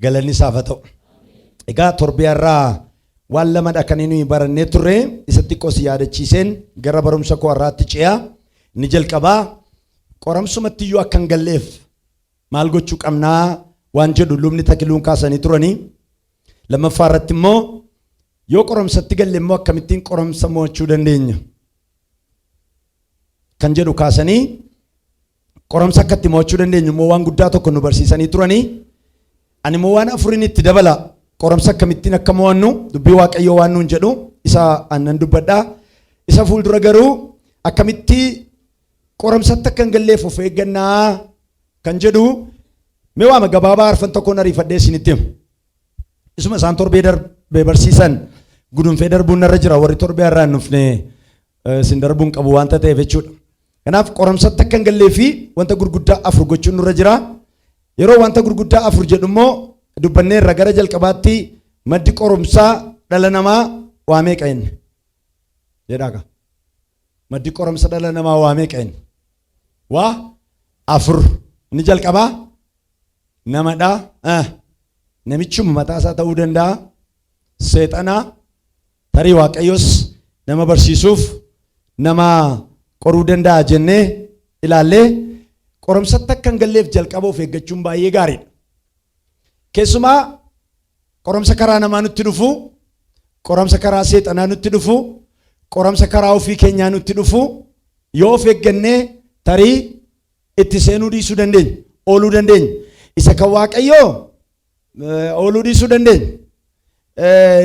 galanni isaaf haa ta'u. Egaa torbeerraa waan lamadha kan inni barannee turre isatti qosi yaadachiiseen gara barumsa koo har'aatti ce'a. Ni jalqabaa qoramsumatti iyyuu akka hin galleef maal gochuu qabnaa waan jedhu lubni takiluun kaasanii turanii. Lammaffaa irratti immoo yoo qoramsatti galle immoo akkamittiin qoramsa mo'achuu dandeenya kan jedhu kaasanii qoramsa akkatti mo'achuu dandeenyu immoo waan guddaa tokko nu barsiisanii turanii. Ani immoo waan afuriin itti dabala qoramsa akkamittiin akka mo'annu dubbii Waaqayyoo waan nuun jedhu isa aannan dubbadhaa. Isa fuuldura garuu akkamitti qoramsatti akka hin galleef of eeggannaa kan jedhu mee waama gabaabaa arfan tokkoon ariifadhee isinitti himu. Isuma isaan torbee darbee barsiisan gudunfee darbuun narra jira warri torbee irraa hin dhufne isin darbuun qabu waanta ta'eef jechuudha. Kanaaf qoramsatti akka hin gallee fi wanta gurguddaa afur gochuun nurra jira. Yeroo wanta gurguddaa afur jedhu immoo dubbannee irra gara jalqabaatti maddi qorumsaa dhala namaa waa meeqa inni jedhaa. Maddi qorumsa dhala namaa waa meeqa inni? Waa afur. Inni jalqabaa namadha. Namichuma mataa isaa ta'uu danda'a. Seexanaa tarii Waaqayyoos nama barsiisuuf nama qoruu danda'a jennee ilaallee qoramsatti akka hin galleef jalqaba of eeggachuun baay'ee gaariidha. Keessumaa qoramsa karaa namaa nutti dhufu, qoramsa karaa seexanaa nutti dhufu, qoramsa karaa ofii keenyaa nutti dhufu yoo of eeggannee tarii itti seenuu dhiisuu dandeenya, ooluu dandeenya. Isa kan Waaqayyoo ooluu dhiisuu dandeenya.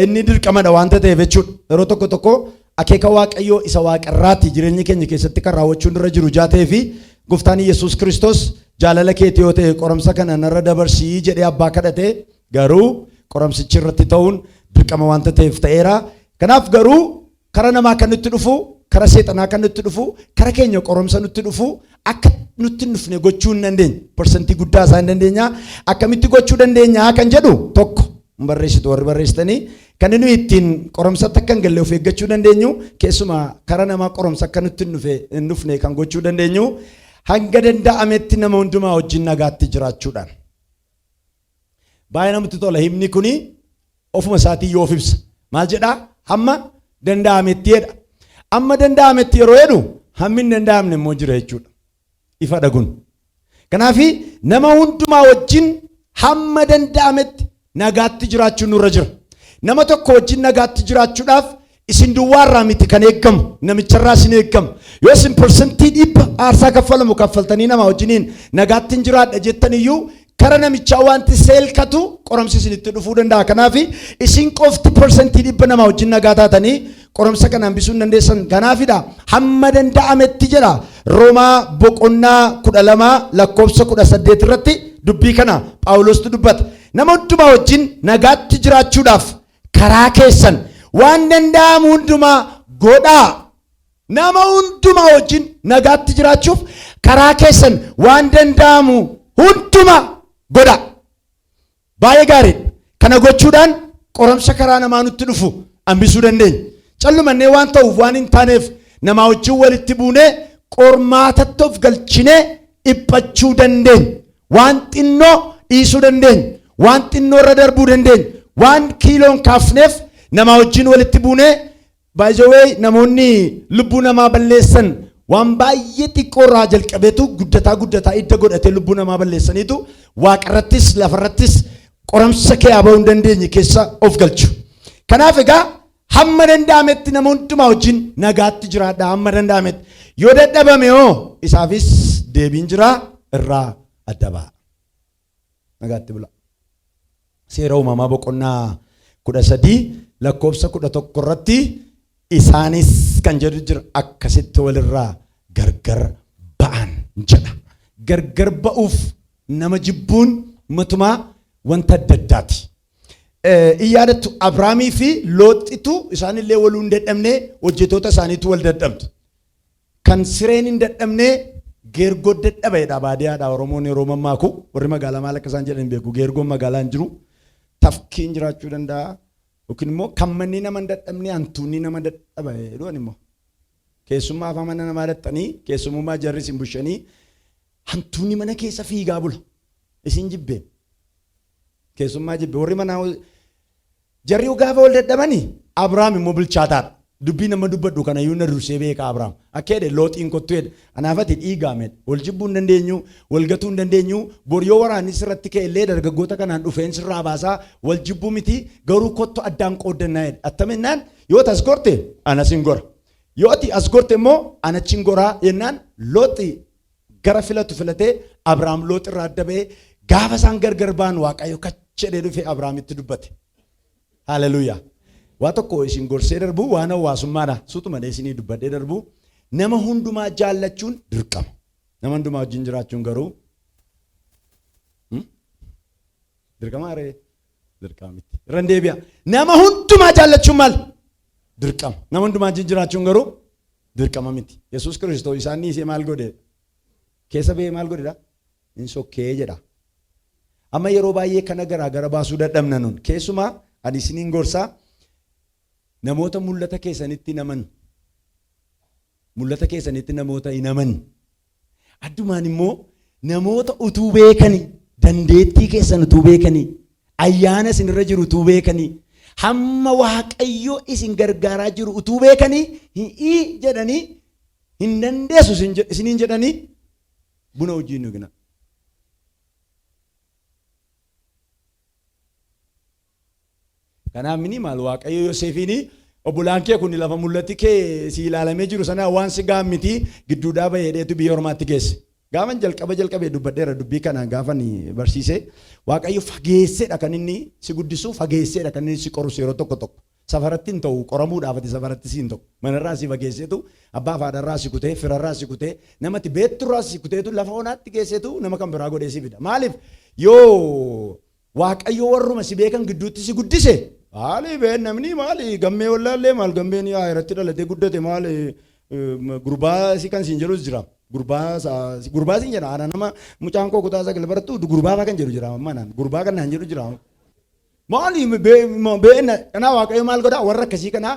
Inni dirqamadha waanta ta'eef jechuudha. Yeroo tokko tokko akeeka Waaqayyoo isa waaqarraatti jireenya keenya keessatti kan raawwachuun irra jiru jaatee fi Gooftaan Yesuus Kiristoos jaalala keetii yoo ta'e qoramsa kana narra dabarsii jedhee abbaa kadhate garuu qoramsichi irratti ta'uun dirqama waanta ta'eef ta'eera. Kanaaf garuu kara namaa kan nutti dhufu, kara seexanaa kan nutti dhufu, kara keenya qoramsa nutti dhufu akka nutti hin dhufne gochuu hin dandeenya. Parsantii guddaa isaa hin dandeenya. Akkamitti gochuu dandeenya kan jedhu tokko barreessitu warri barreessitanii kan inni ittiin qoramsatti akka hin galle of eeggachuu dandeenyu keessumaa kara namaa qoramsa akka nutti hin dhufne kan gochuu dandeenyu hanga danda'ametti nama hundumaa wajjin nagaatti jiraachuudhaan. Baay'ee namatti tola himni kuni ofuma isaatii yoo of ibsa. Maal jedhaa? Hamma danda'ametti jedha. Amma danda'ametti yeroo jedhu hammi hin danda'amne immoo jira jechuudha. Ifa dhaguun. Kanaafi nama hundumaa wajjin hamma danda'ametti nagaatti jiraachuun nurra jira. Nama tokko wajjin nagaatti jiraachuudhaaf isin duwwaarraa miti kan eeggamu, namicharraa isin eeggamu. Yoo isin parsantii dhibba aarsaa kaffalamu kaffaltanii nama wajjiniin nagaatti hin jiraadha jettan iyyuu kara namichaa wanti seelkatu qoramsi isinitti dhufuu danda'a. Kanaafi isin qofti parsantii dhibba nama wajjin nagaa taatanii qoramsa kana hambisuu hin dandeessan. Kanaafidha hamma danda'ametti jedha Roomaa boqonnaa 12:18 irratti dubbii kana Phaawulostu dubbata. Nama hundumaa wajjin nagaatti jiraachuudhaaf karaa keessan waan danda'amu hundumaa godhaa. Nama hundumaa wajjin nagaatti jiraachuuf karaa keessan waan danda'amu hundumaa godhaa. Baay'ee gaariidha. Kana gochuudhaan qoramsa karaa namaa nutti dhufu hambisuu dandeenya. Callumannee waan ta'uuf waan hin taaneef namaa wajjin walitti buunee qormaatatti of galchinee dhiphachuu dandeenya. Waan xinnoo dhiisuu dandeenya. Waan xinnoo irra darbuu dandeenya. Waan kiiloon kaafneef nama wajjin walitti buunee by the way namoonni lubbuu namaa balleessan waan baay'ee xiqqoo irraa jalqabeetu guddataa idda godhatee lubbuu namaa balleessaniitu waaqarrattis lafarrattis qoramsa kee aba'uu hin dandeenye keessa of galchu. Kanaaf egaa hamma danda'ametti nama hundumaa wajjin nagaatti jiraadha. Hamma danda'ametti yoo dadhabame hoo isaafis deebiin jira irraa adda ba'a. Nagaatti bula. Seera uumamaa boqonnaa 13:11 irratti isaanis kan jedhu jira akkasitti walirraa gargar ba'an jedha. Gargar ba'uuf nama jibbuun matumaa wanta adda addaati. Iyyaadatu Abrahaamii fi Looxitu isaanillee waluu hin dadhabne hojjetoota isaaniitu wal dadhabdu. Kan sireen hin dadhabne geergoo dadhabeedha baadiyyaadha. Oromoon yeroo mammaaku warri magaalaa maal akka isaan jedhan beeku. Geergoon magaalaa hin jiru. Tafkiin jiraachuu danda'a. Yookiin immoo kan manni nama hin dadhabne hantuunni nama dadhaba jedhuun immoo keessummaa afaan mana namaa dadhanii keessummaa jarris hin bushanii hantuunni mana keessa fiigaa bula. Isin jibbeen keessummaa jibbe warri manaa jarri gaafa wal dadhabanii Abrahaam immoo bilchaataadha. Dubbii nama dubbadhu kana iyyuu na dursee beeka Abrahaam. Akka jedhe looxiin kottu jedhe anaafati dhiigaamedha. Wal jibbuu hin dandeenyu, wal gatuu hin dandeenyu, boriyyoo waraanni sirratti ka'e illee dargaggoota kanaan dhufeen sirraa baasaa wal jibbuu miti garuu kottu addaan qooddannaa jedhe. Attaminnaan yoo as gorte anas hin gora. Yoo ati as gorte immoo anachi hin goraa jennaan looxi gara filatu filatee Abrahaam looxi irraa adda ba'ee gaafa isaan gargar ba'an Waaqayyo kachedhee dhufee Abrahaamitti dubbate. Haleluuyaa. Waa tokko isin gorsee darbu waan hawaasummaadha. Sutuma isinii dubbadhee darbu nama hundumaa jaallachuun dirqama. Nama hundumaa wajjin jiraachuun garuu dirqama aree dirqama miti. Irra deebi'a. Nama hundumaa jaallachuun maal? Dirqama. Nama hundumaa wajjin jiraachuun garuu dirqama miti. Yesuus Kiristoos isaan isee maal godhe? Keessa ba'ee maal godhedha? Hin sokkee jedha. Amma yeroo baay'ee kana garaa baasuu dadhabna nun. Keessumaa ani isiniin gorsaa namoota mul'ata keessanitti naman. Mul'ata keessanitti namoota hin aman. Addumaan immoo namoota utuu beekanii dandeettii keessan utuu beekanii ayyaana isinirra jiru utuu beekanii hamma Waaqayyo isin gargaaraa jiru utuu beekanii hin jedhanii hin dandeessu isiniin jedhanii buna wajjin dhugna. Kanaaf mini maal Waaqayyo Yoosefiini obbolaan kee kun lafa mul'atti kee si ilaalamee jiru sana waan si gaammiti gidduudhaa baheedheetu biyya ormaatti geesse. Gaafan jalqabee dubbadheera dubbii kana gaafan barsiise Waaqayyo fageesseedha kan inni si guddisu fageesseedha kan inni si qorusu yeroo tokko safaratti hin ta'u qoramuudhaaf ati safaratti si hin ta'u manarraa si fageesseetu abbaa faadharraa si kutee firarraa si kutee namatti beekturraa si kuteetu lafa onaatti geesseetu nama kan biraa godhee si fida. Maaliif yoo Waaqayyo warruma si beekan gidduutti si guddise maali been namni maali gammee wallaallee maal gammeen yaa irratti dhalatee guddate maali gurbaa si kan siin jedhus jira. Gurbaa siin jedha ana nama mucaan koo kutaa sagal barattu gurbaa kan jedhu jira manaan gurbaa kan naan jedhu jira. Maali been kana Waaqayyo maal godha warra akkasii kana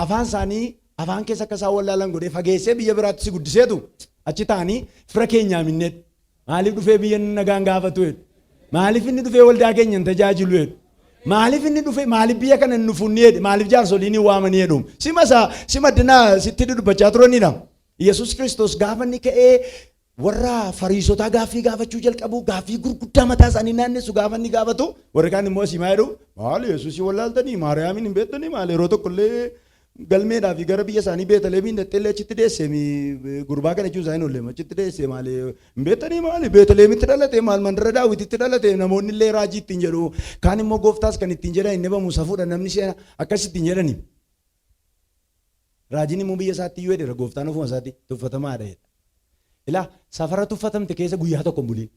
afaan isaanii afaan keessa akka isaan wallaalan godhee fageessee biyya biraatti si guddiseetu achi ta'anii fira keenyaa minneet maaliif dhufee biyya nagaan gaafatu maaliif inni dhufee waldaa keenya hin tajaajilu maaliif inni dhufee maaliif biyya kana hin dhufunni maaliif jaarsoliin waamanii jedhu sima dinaa sitti dubbachaa turanidha. Yesuus Kiristoos gaafa inni ka'ee warra Fariisotaa gaaffii gaafachuu jalqabu gaaffii gurguddaa mataa isaanii naannessu gaafa inni gaafatu warri kaan immoo simaa jedhu maali Yesuusii wallaaltanii Maariyaamin hin beektanii maali yeroo tokkollee galmeedhaaf gara biyya isaanii Beetaleemiin dhattee achitti deessee gurbaa kana jechuun isaanii ollee achitti deessee maali hin beektanii maali Beetaleemitti dhalate maal mandara Daawititti dhalate namoonni illee raajii ittiin jedhu kaan immoo gooftaas kan ittiin jedhan inni bamu safuudha namni ishee akkas ittiin jedhani. Raajiin immoo biyya isaatti iyyuu jedheera gooftaan ofuma isaatti tuffatamaadha jedha. Ilaa safara tuffatamte keessa guyyaa tokko hin buliin.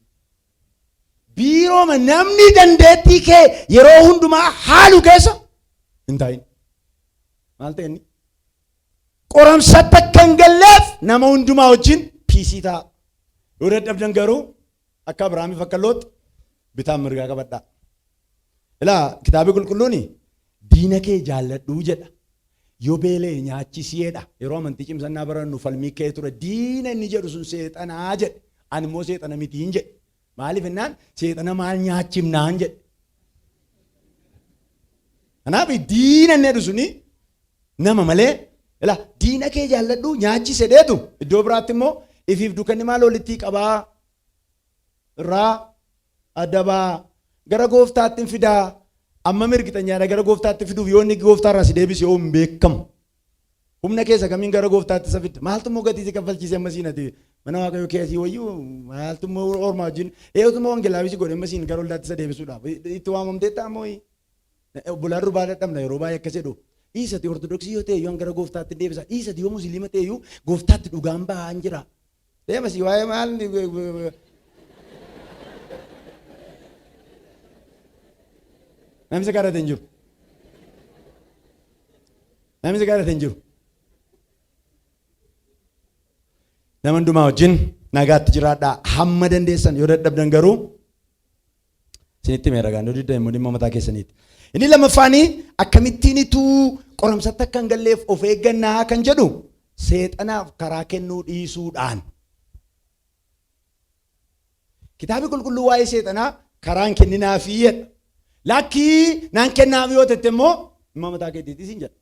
Biirooma namni dandeettii kee yeroo hundumaa haalu keessa hin taa'in. Maal ta'e inni? Qoramsatti akka hin galleef nama hundumaa wajjin piisii ta'a. Yoo dadhabdan garuu akka Abrahaamiif akka Looxi bitaan mirgaa qabadhaa. Ilaa kitaabni qulqulluun diina kee jaalladhuu jedha. Yoo beelee nyaachisiidha. Yeroo amantii cimsannaa barannu falmii kee ture diina inni jedhu sun seexanaa jedhe. Ani immoo seexana mitiin jedhe. Maaliif jennaan seexana maal nyaachifnaan jedhe. Kanaaf diina inni jedhu suni nama malee ila diina kee jaalladhu nyaachise dheetu iddoo biraatti immoo ifiif dukanni maal walitti qabaa irraa adabaa gara gooftaatti fidaa amma mirgitanyyaadha gara gooftaatti fiduuf yoo inni gooftaarraa si deebise yoo hin beekamu humna keessa kamiin gara gooftaatti isa fidda maaltu immoo gatii si kaffalchiise ammasiin ati mana Waaqayyo keessii wayyuu maaltu immoo ormaa wajjin eegutu immoo wangeelaawisi godhe ammasiin gara oldaatti isa deebisuudhaaf itti waamamtee taa'amoo bulaan rubaa dadhabna yeroo baay'ee akkas jedhu dhiisati ortodoksii yoo ta'e yoo gara gooftaatti deebisa dhiisati yoo musliima ta'e yoo gooftaatti dhugaan ba'aa hin jira deemasi waa'ee maal namni si kadhate hin jiru. Namni si kadhate hin jiru. Nama hundumaa wajjin nagaatti jiraadhaa hamma dandeessan yoo dadhabdan garuu isinitti meeragaan yoo didda immoo dhimma mataa keessaniiti. Inni lammaffaanii akkamittiinitu qoramsatti akka hin galleef of eeggannaa kan jedhu seexanaaf karaa kennuu dhiisuudhaan. Kitaabni qulqulluu waa'ee seexanaa karaan kenninaafii jedha. Lakkii naan kennaaf yoo tette immoo dhimma mataa keetiitii siin jedha.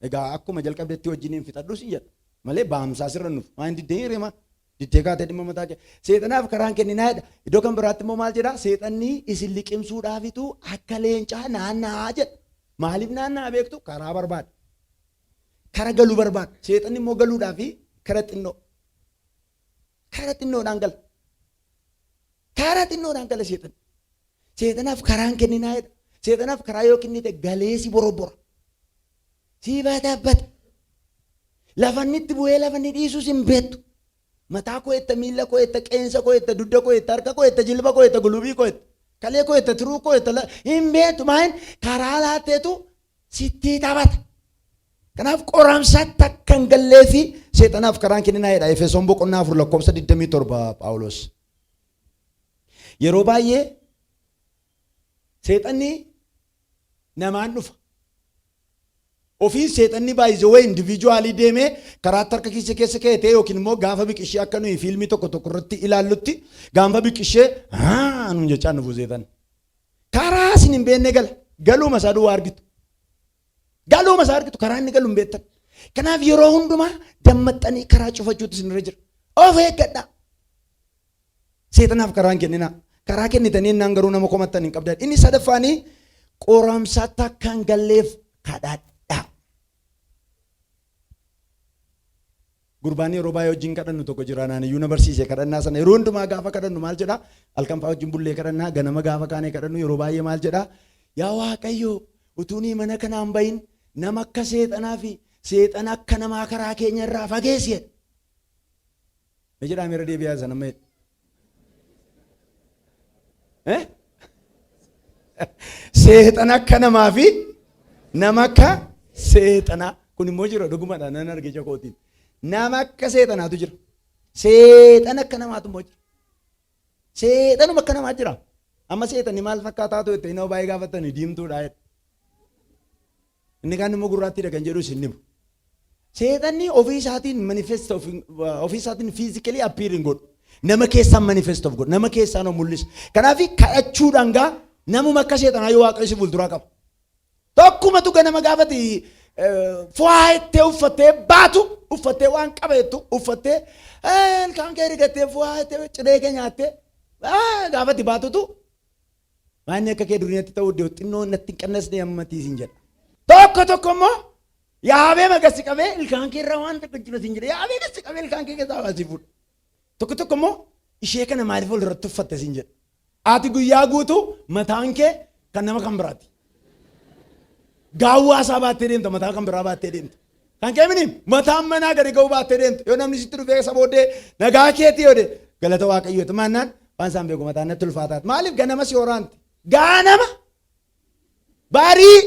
Egaa akkuma jalqabdeetti wajjiniin fixadhu siin jedha. Malee baamsaa sirra nuuf. Waan diddee hirima. Diddee kaatee dhimma mataa kee. Seexanaaf karaan kenninaa jedha. Iddoo kan biraatti immoo maal jedhaa? Seexanni isin liqimsuudhaafitu akka leencaa naanna'aa jedha. Maaliif naanna'aa beektu? Karaa barbaada. Kara galuu barbaada. Seexanni immoo galuudhaafi kara xinnoo. Kara xinnoodhaan gala. Kara xinnoodhaan gala seexanni. Seexanaaf karaan kenninaa jedha. Seexanaaf karaa yoo kennite galee si borobbora. Si batabbata. Lafannitti bu'ee lafanni dhiisuus hin beektu. Mataa koo itti miila koo itti qeensa koo itti dudda koo itti harka koo itti jilba koo itti gulubii koo itti kalee koo itti tiruu koo itti hin beektu maal karaa laatteetu sitti taphata. Kanaaf qoramsatti akka hin gallee fi seexanaaf karaan kenninaa jedha. Efesoon boqonnaa 4:27 Phaawulos. Yeroo baay'ee seexanni namaan dhufa. Ofiin seexanni baay'isee individuaalii deemee karaa harka keessa keetee yookiin immoo gaafa biqishee akka nuyi fiilmii tokko irratti ilaallutti gaafa biqishee nuun jechaa nuuf seexan. Karaa isin hin beekne gala. Galuuma isaa duwwaa argitu. Galuuma isaa argitu karaa inni galu hin beektan. Kanaaf yeroo hundumaa dammaxxanii karaa cufachuutu isinirra jira. Of eeggadhaa. Seexanaaf karaan kenninaa. Karaa kennitanii innaan garuu nama komattan hin qabdan. Inni sadaffaanii qoramsatti akka hin galleef kadhadhaa. Gurbaanii yeroo baay'ee wajjin kadhannu tokko jira naaniyyuu na barsiise kadhannaa sana yeroo hundumaa gaafa kadhannu maal jedhaa? Halkan fa'aa wajjin bullee kadhannaa ganama gaafa kaanee kadhannu yeroo baay'ee maal jedhaa? Yaa Waaqayyoo utuunii mana kanaan bahin nama akka seexanaa fi seexana akka namaa karaa keenya irraa fageessi jedha. Me jedhaa meera deebi'aa sana mee? Seexana akka namaa fi nama akka seexanaa kun immoo jira dhugumadha nan arge jakootiin. Nama akka seexanaatu jira. Seexana akka namaatu immoo jira. Seexanuma akka namaa jira. Amma seexanni maal fakkaataa ta'e inni baay'ee gaafatanii diimtuudha jedha. Inni kaan immoo gurraattiidha kan jedhu isin himu. Seexanni ofii isaatiin manifest ofii isaatiin fiizikali appiirin godhu. Nama keessaan manifest of godhu. Nama keessaan mul'isu. Kanaaf kadhachuudhaan gaa namuma akka seexanaa yoo Waaqayyo si fuulduraa qaba. Tokkumatu ganama gaafati fo'aa ittee uffattee baatu uffattee waan qabeettu uffattee ilkaan kee rigattee fo'aa ittee ciree kee nyaattee gaafati baatutu waan akka kee duriitti ta'uu iddoo xinnoo natti hin qannasne ammatiisin jedha. Tokko immoo yaabee magassi qabee ilkaan kee irraa waan tokko jiru sin jedha yaabee magassi qabee ilkaan kee keessaa baasii fuudha. Tokko immoo ishee kana maaliif ol irratti uffatte sin jedha. Ati guyyaa guutuu mataan kee kan nama kan biraati. Gaawwaa isaa baattee deemta mataa kan biraa baattee deemta. Kan kee miniim mataan manaa gadi ga'uu baattee deemta. Yoo namni sitti dhufee isa booddee nagaa keetii yoo galata Waaqayyooti maannaan waan isaan beeku mataan natti ulfaataati. Maaliif ganama si horaanti? Ganama baarii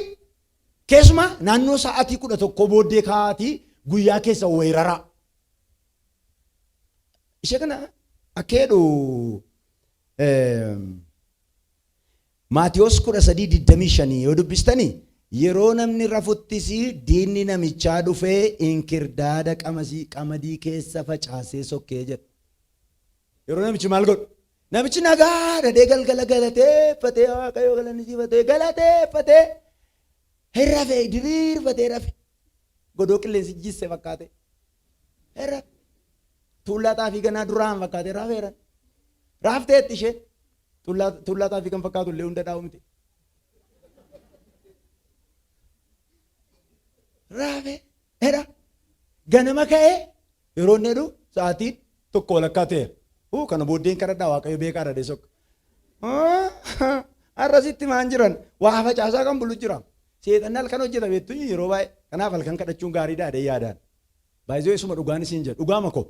keessumaa naannoo sa'aatii 11 booddee kaatii guyyaa keessa weeraraa. Ishee kana akkeedhu Maatiyos 13:25 yoo dubbistanii yeroo namni rafuttis diinni namichaa dhufee inkirdaada qamadii keessa facaasee sokkee jedha. Yeroo namichi maal godhu? Namichi nagaa dhadhee galgala galateeffatee Waaqayyoo galanisiifatee galateeffatee hirrafee diriirfatee rafe. Godoo qilleensi jisse fakkaate. Hirrafe. Tuullaa xaafii ganaa duraan fakkaate rafeeran. Raafteetti ishee tuullaa xaafii kan fakkaatu illee hunda dhaa'umte. Raafee era ganama ka'ee yeroo inni jedhu sa'aatiin tokko walakkaa ta'e. Kana booddeen kadhadhaa Waaqayyo beekaa dhadhee sokka. Har'asitti maan jiran waa facaasaa kan bulu jira. Seexanni halkan hojjeta beektu yeroo baay'ee. Kanaaf halkan kadhachuun gaariidha jedhee yaadaan. Baay'ee isuma dhugaan isin jedhu dhugaama koo.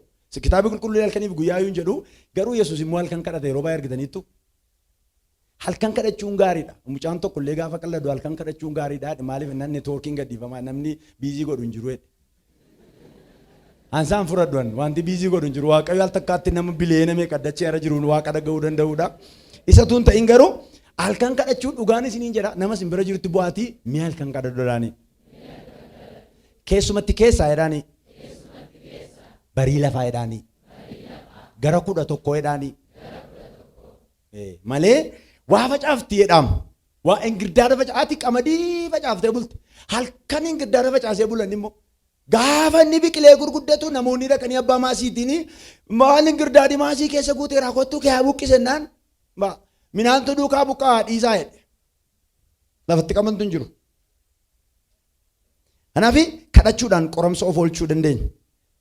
Kitaaba qulqulluu halkaniif guyyaa yuun jedhu garuu Yesuus immoo halkan kadhate yeroo baay'ee argitaniittu. Halkan kadhachuun gaariidha. Mucaan tokko illee gaafa qalladu halkan kadhachuun gaariidha. Maaliif inni neetwoorkiin gadhiifamaa namni biizii godhu hin jiru. Ansaan furadhan wanti biizii godhu hin jiru. Waaqayyo al takkaatti nama bileena meeqa dachee irra jiruun waaqa dhaga'uu danda'uudha. Isa tuun ta'in garuu halkan kadhachuun dhugaan isiniin jedha. Nama sin bira jirutti bu'aatii mi'a halkan kadhadhoodhaani. Keessumatti keessaa jedhaani. Barii lafaa jedhaani. Gara 11 jedhaani. Malee waa facaafti jedhamu. Waa ingirdaada facaati qamadii facaaftee bulte. Halkan ingirdaada facaasee bulan immoo. Gaafa inni biqilee gurguddatu namoonni dhaqanii abbaa maasiitiin maal ingirdaadi maasii keessa guutee raakottu kee buqqisennaan minaantu duukaa buqqaa dhiisaa jedhe. Lafatti qabantu hin jiru. Kanaaf kadhachuudhaan qoramsa of oolchuu dandeenya.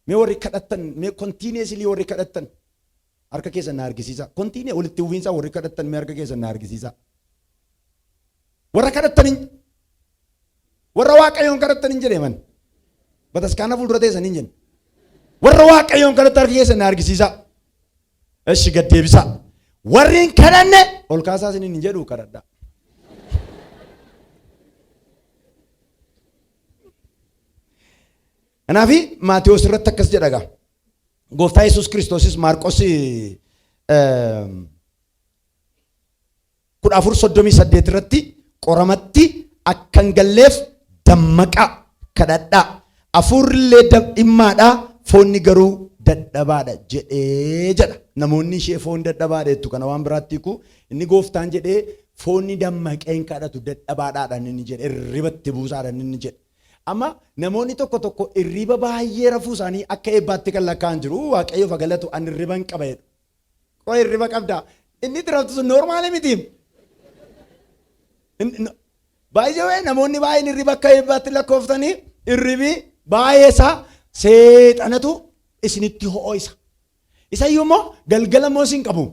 Mee warri kadhattan, mee kontiineesilii warri kadhattan harka keessan na argisiisa. Kontiinee walitti uwwiinsaa warri kadhattan mee harka keessan na argisiisa. Warra kadhattaniin warra waaqayyoon kadhattaniin jedheeman. Bataskaana fuuldura teessanii hin jenne. Warra waaqayyoon kadhattan harka keessan na argisiisa. Eshi gad deebisa. Warri hin kadhanne ol kaasaa isiniin hin jedhu kadhadhaa. Kanaaf Maatiyos irratti akkas jedha. Gooftaa Yesuus Kiristoosis Maarqos 14:38 irratti qoramatti akka hin galleef dammaqa kadhadhaa. Hafuurrillee dhimmaadhaa foonni garuu dadhabaadha jedhee jedha. Namoonni ishee foon dadhabaadha jettu kana waan biraatti hiiku inni gooftaan jedhee foonni dammaqee hin kadhatu dadhabaadhaadhaan inni jedhe irribatti buusaadhaan inni jedhe. Amma namoonni tokko tokko irriba baay'ee rafuu isaanii akka eebbaatti kan lakkaa'an jiru. Waaqayyoof galatu ani irriban qaba jedhu. Qoo irriba qabdaa. Inni tiraftu sun noormaali miti. Baay'ee namoonni baay'een irriba akka eebbaatti lakkooftanii irribi baay'ee isaa seexanatu isinitti ho'oo isa. Isayyuu immoo galgala moo isin qabu.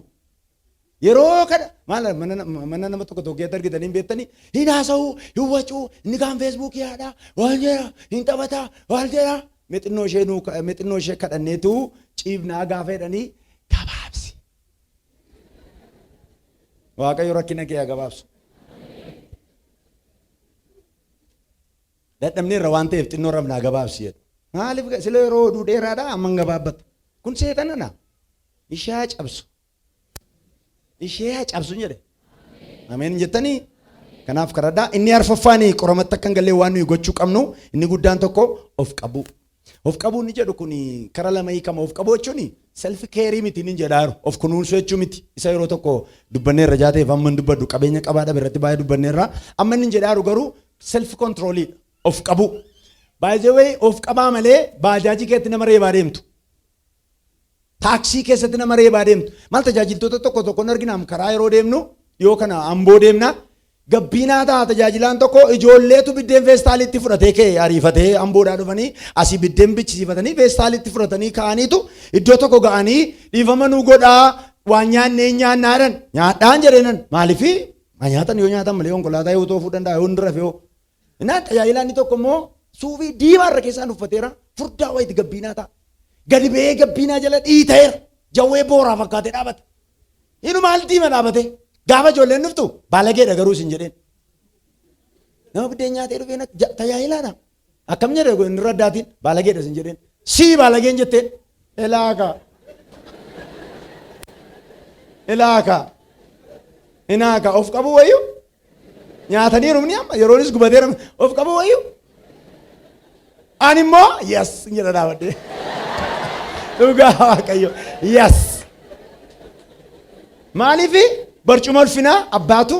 Yeroo kana maal mana nama tokko tokko argitanii beektanii hin haasa'u hin wacuu inni kaan feesbuukii yaadhaa waan jedha hin taphataa waan jedha mexinnoo ishee kadhanneetu ciibnaa gaafa jedhanii gabaabsi. Waaqayyo rakkina kee gabaabsu. Dadhabnee irra waan ta'eef xinnoo rabnaa gabaabsi jedhu. Maaliif sila yeroo oduu dheeraadhaa amma hin gabaabbatu. Kun seexanana ishee cabsu. Ishee cabsu jedhe. Ameen jettanii. Kanaaf kadhadhaa inni arfaffaanii qoramatti akka hin gallee waan nuyi gochuu qabnu inni guddaan tokko of qabu. Of qabu ni jedhu kun kara lama hiikama. Of qabu jechuun self care miti ni jedhaaru. Of kunuunsuu jechuu miti. Isa yeroo tokko dubbanneerra jaateef amma hin dubbaddu qabeenya qabaadha birratti baay'ee dubbanneerra. Amma inni jedhaaru garuu self control of qabu. By the way of qabaa malee baajaajii keessatti nama reebaa deemtu. Taaksii keessatti nama reebaa deemtu. Maal tajaajiltoota tokko tokko arginaam karaa yeroo deemnu yoo kana amboo deemna gabbiinaa ta'a tajaajilaan tokko ijoolleetu biddeen feestaalitti fudhatee kee ariifatee amboodhaa dhufanii asii biddeen bichisiifatanii feestaalitti fudhatanii ka'aniitu iddoo tokko ga'anii dhiifama nuu godhaa waan nyaannee nyaannaadhan nyaadhaan jedheenan maaliifi nyaatan yoo nyaatan malee konkolaataa yoo ta'uu danda'a yoo hundrafe yoo innaan tajaajilaan tokko immoo suufii diimaa irra keessaan uffateera furdaa wayiiti gabbiinaa ta'a. Gadi ba'ee gabbiinaa jala dhiitayeera. Jawwee booraa fakkaatee dhaabate. Inni maal diima dhaabate? Gaafa ijoolleen dhuftu baalageedha garuu isin jedheen. Nama biddeen nyaatee dhufeen tajaajilaadha. Akkam jedhe inni raddaatiin baalageedha isin jedheen. Sii baalageen jetteen. Ilaaka. Ilaaka. Inaaka of qabu wayyu. Nyaatanii rumni amma yeroonis gubateera of qabu wayyu. Ani immoo yes jedha dhaabadde. Dhugaa Waaqayyo yes. Maaliifi barcuma ulfinaa abbaatu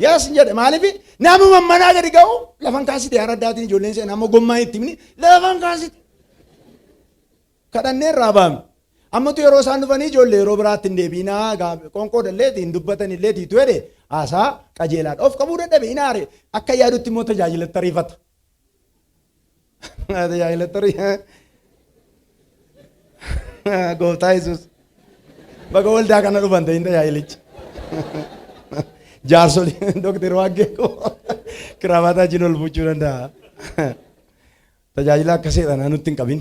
yes jedhe maaliifi nama manaa gadi ga'u lafan kaasite araddaatiin ijoolleen seenaa amma gommaa itti himni lafan kaasite kadhannee irraa baame. Ammatu yeroo isaan dhufanii ijoollee yeroo biraatti hin deebiinaa qonqoodallee hin dubbatanillee tiitu jedhe haasaa qajeelaadha. Of qabuu dadhabe inaare akka yaadutti immoo tajaajilatti ariifata. Tajaajilatti Gooftaa Yesuus bakka waldaa kana dhufan ta'in tajaajilichi. Jaarsolii Dookter Waaqeekoo kiraabataa jin ol buuchuu danda'a. Tajaajila akka seexanaa nutti hin qabin.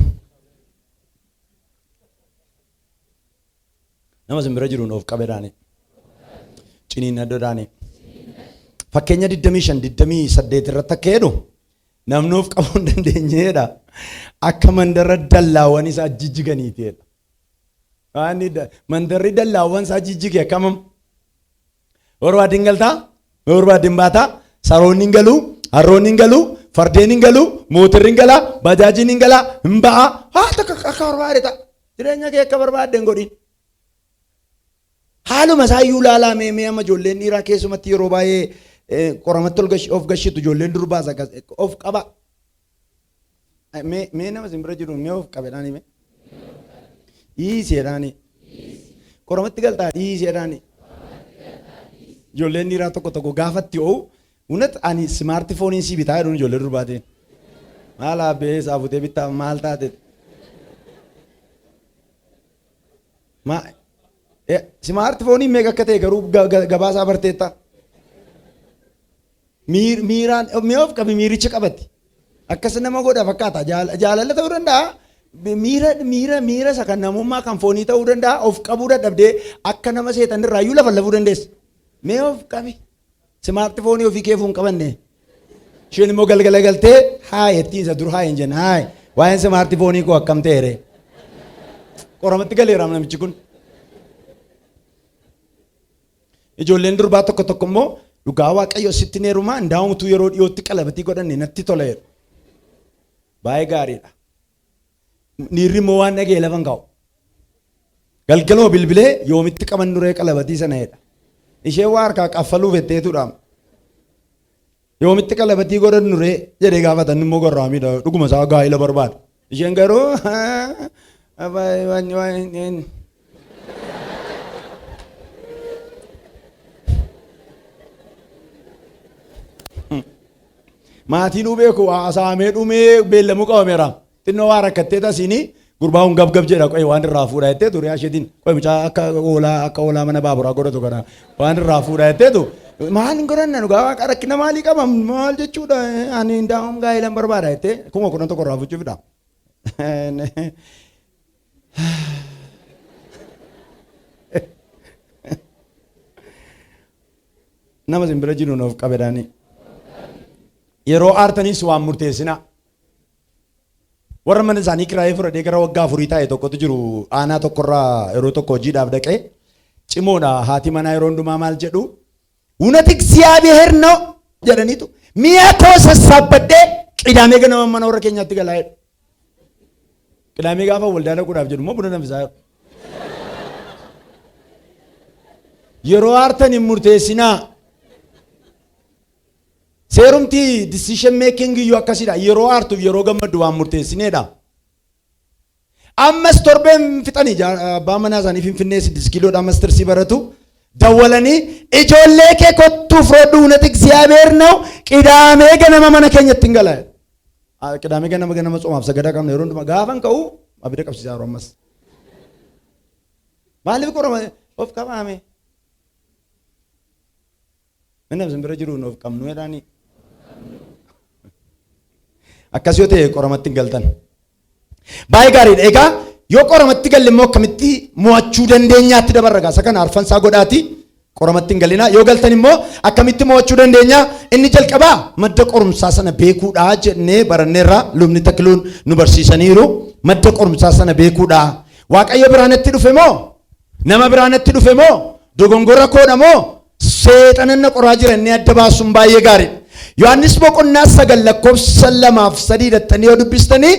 Nama simbira jiruun of qabeedhaani. Ciniin addoodhaani. Fakkeenya 25-28 irratti akka jedhu namni of qabuu hin dandeenyeedha. Akka mandarra dallaawwan isaa jijjiganiitiidha. Mandarri dallaawwan isaa jijjige akkamam? Barbaadin galtaa, barbaadin baataa, saroonni hin galuu, harroonni hin galuu, fardeen hin galuu, mootirri hin galaa, bajaajiin hin galaa, hin ba'aa. Haa takka akka barbaade ta'a. Jireenya kee akka barbaadde hin godhin. Haaluma isaayyuu ilaalaa mee amma ijoolleen dhiiraa keessumatti yeroo baay'ee qoramatti of gashitu ijoolleen durbaas akkas of qaba. Mee nama simbira jiru mee of qabedhaan hime. Dhiiseedhaan qoramatti galtaa dhiiseedhaan ijoolleen dhiiraa tokko gaafatti ho'u unat ani smaartifooniin si bitaa jedhuun ijoollee durbaatiin. Maal abbee saafutee bittaa maal taate. Smaartifooniin meeqa akka ta'e garuu gabaasaa barteetta. Miiraan mee of qabi miiricha qabatti. Akkas nama godha fakkaata jaalala ta'uu danda'a. Miira isa kan namummaa kan foonii ta'uu danda'a. Of qabuu dadhabdee akka nama seetan irraayyuu lafa lafuu dandeessa. Mee of qabi. Smaartifoonii ofii keefuu hin qabanne. Isheen immoo galgala galtee haay ittiin isa dur haay hin jenna haay waa'een smaartifoonii koo akkam ta'eere. Qoramatti galeera namichi kun. Ijoolleen durbaa tokko immoo dhugaa Waaqayyo sitti neerumaa ndaa'umtu yeroo dhiyootti qalabatii godhanne natti toleera. Baay'ee gaariidha. Dhiirri immoo waan dhagee lafa hin kaa'u. Galgaloo bilbilee yoomitti qaban duree qalabatii sana jedha. Ishee waa harkaa qaffaluu fetteetudha. Yoomitti qalabatii godhan duree jedhee gaafatan immoo gorraamiidha. Dhuguma isaa gaa'ila barbaada. Isheen garuu maatiin beeku asaamee dhumee beellamuu qabameera. Xinnoo waa rakkattee tasiini gurbaa hun gabgab jedha qo'ee waan irraa fuudha jettee ture asheetiin qo'ee mucaa akka oolaa mana baaburaa godhatu kana waan irraa fuudha jetteetu maal hin godhanna dhugaa waaqa rakkina maalii qaba maal jechuudha ani ndaa'um gaa'ilan barbaada jettee kuma kudhan tokko irraa fuchuufidha. Nama simbira jiru nuuf qabedhaanii. Yeroo aartaniis waan murteessinaa. Warra mana isaanii kiraayee fudhatee gara waggaa 4 taa'e tokkotu jiru aanaa tokkorraa yeroo tokko hojiidhaaf dhaqee cimoodha haati manaa yeroo hundumaa maal jedhu እውነት እግዚአብሔር ነው jedhaniitu mi'a koo sassaabadhee qidaamee ganama mana warra keenyaatti galaa jedhu. Qidaamee gaafa waldaa dhaquudhaaf jedhu immoo buna danfisaa jedhu. Yeroo aartan hin murteessinaa. Seerumti decision making iyyuu akkasidha. Yeroo aartuuf yeroo gammaddu waan murteessineedha. Ammas torbeen fixanii abbaa manaa isaanii Finfinnee 6 kiiloodha ammas tirsii baratu dawwalanii ijoollee kee kottuu fudhadhu እውነት እግዚአብሔር ነው qidaamee ganama mana keenyatti hin galaa. Qidaamee ganama ጾmaaf sagadaa qabna yeroo hundumaa gaafan ka'u abidda qabsiisaa jiru ammas. Maaliif qorama of qabaame? Inni simbira jiru of qabnu jedhanii. Akkas yoo ta'e qoramatti hin galtan. Baay'ee gaariidha. Egaa yoo qoramatti galle immoo akkamitti mo'achuu dandeenyaatti dabarra gaasa kana arfansaa godhaati qoramatti hin galina. Yoo galtan immoo akkamitti mo'achuu dandeenya inni jalqabaa madda qorumsaa sana beekuudha jennee baranneerra lubni takkiluun nu barsiisaniiru. Madda qorumsaa sana beekuudha. Waaqayyo biraanatti dhufe moo nama biraanatti dhufe moo dogongora koodha moo seexananna qoraa jiranii adda baasuun baay'ee gaariidha. Yohaannis boqonnaa 9 lakkoofsa 2-3 dhattanii yoo dubbistanii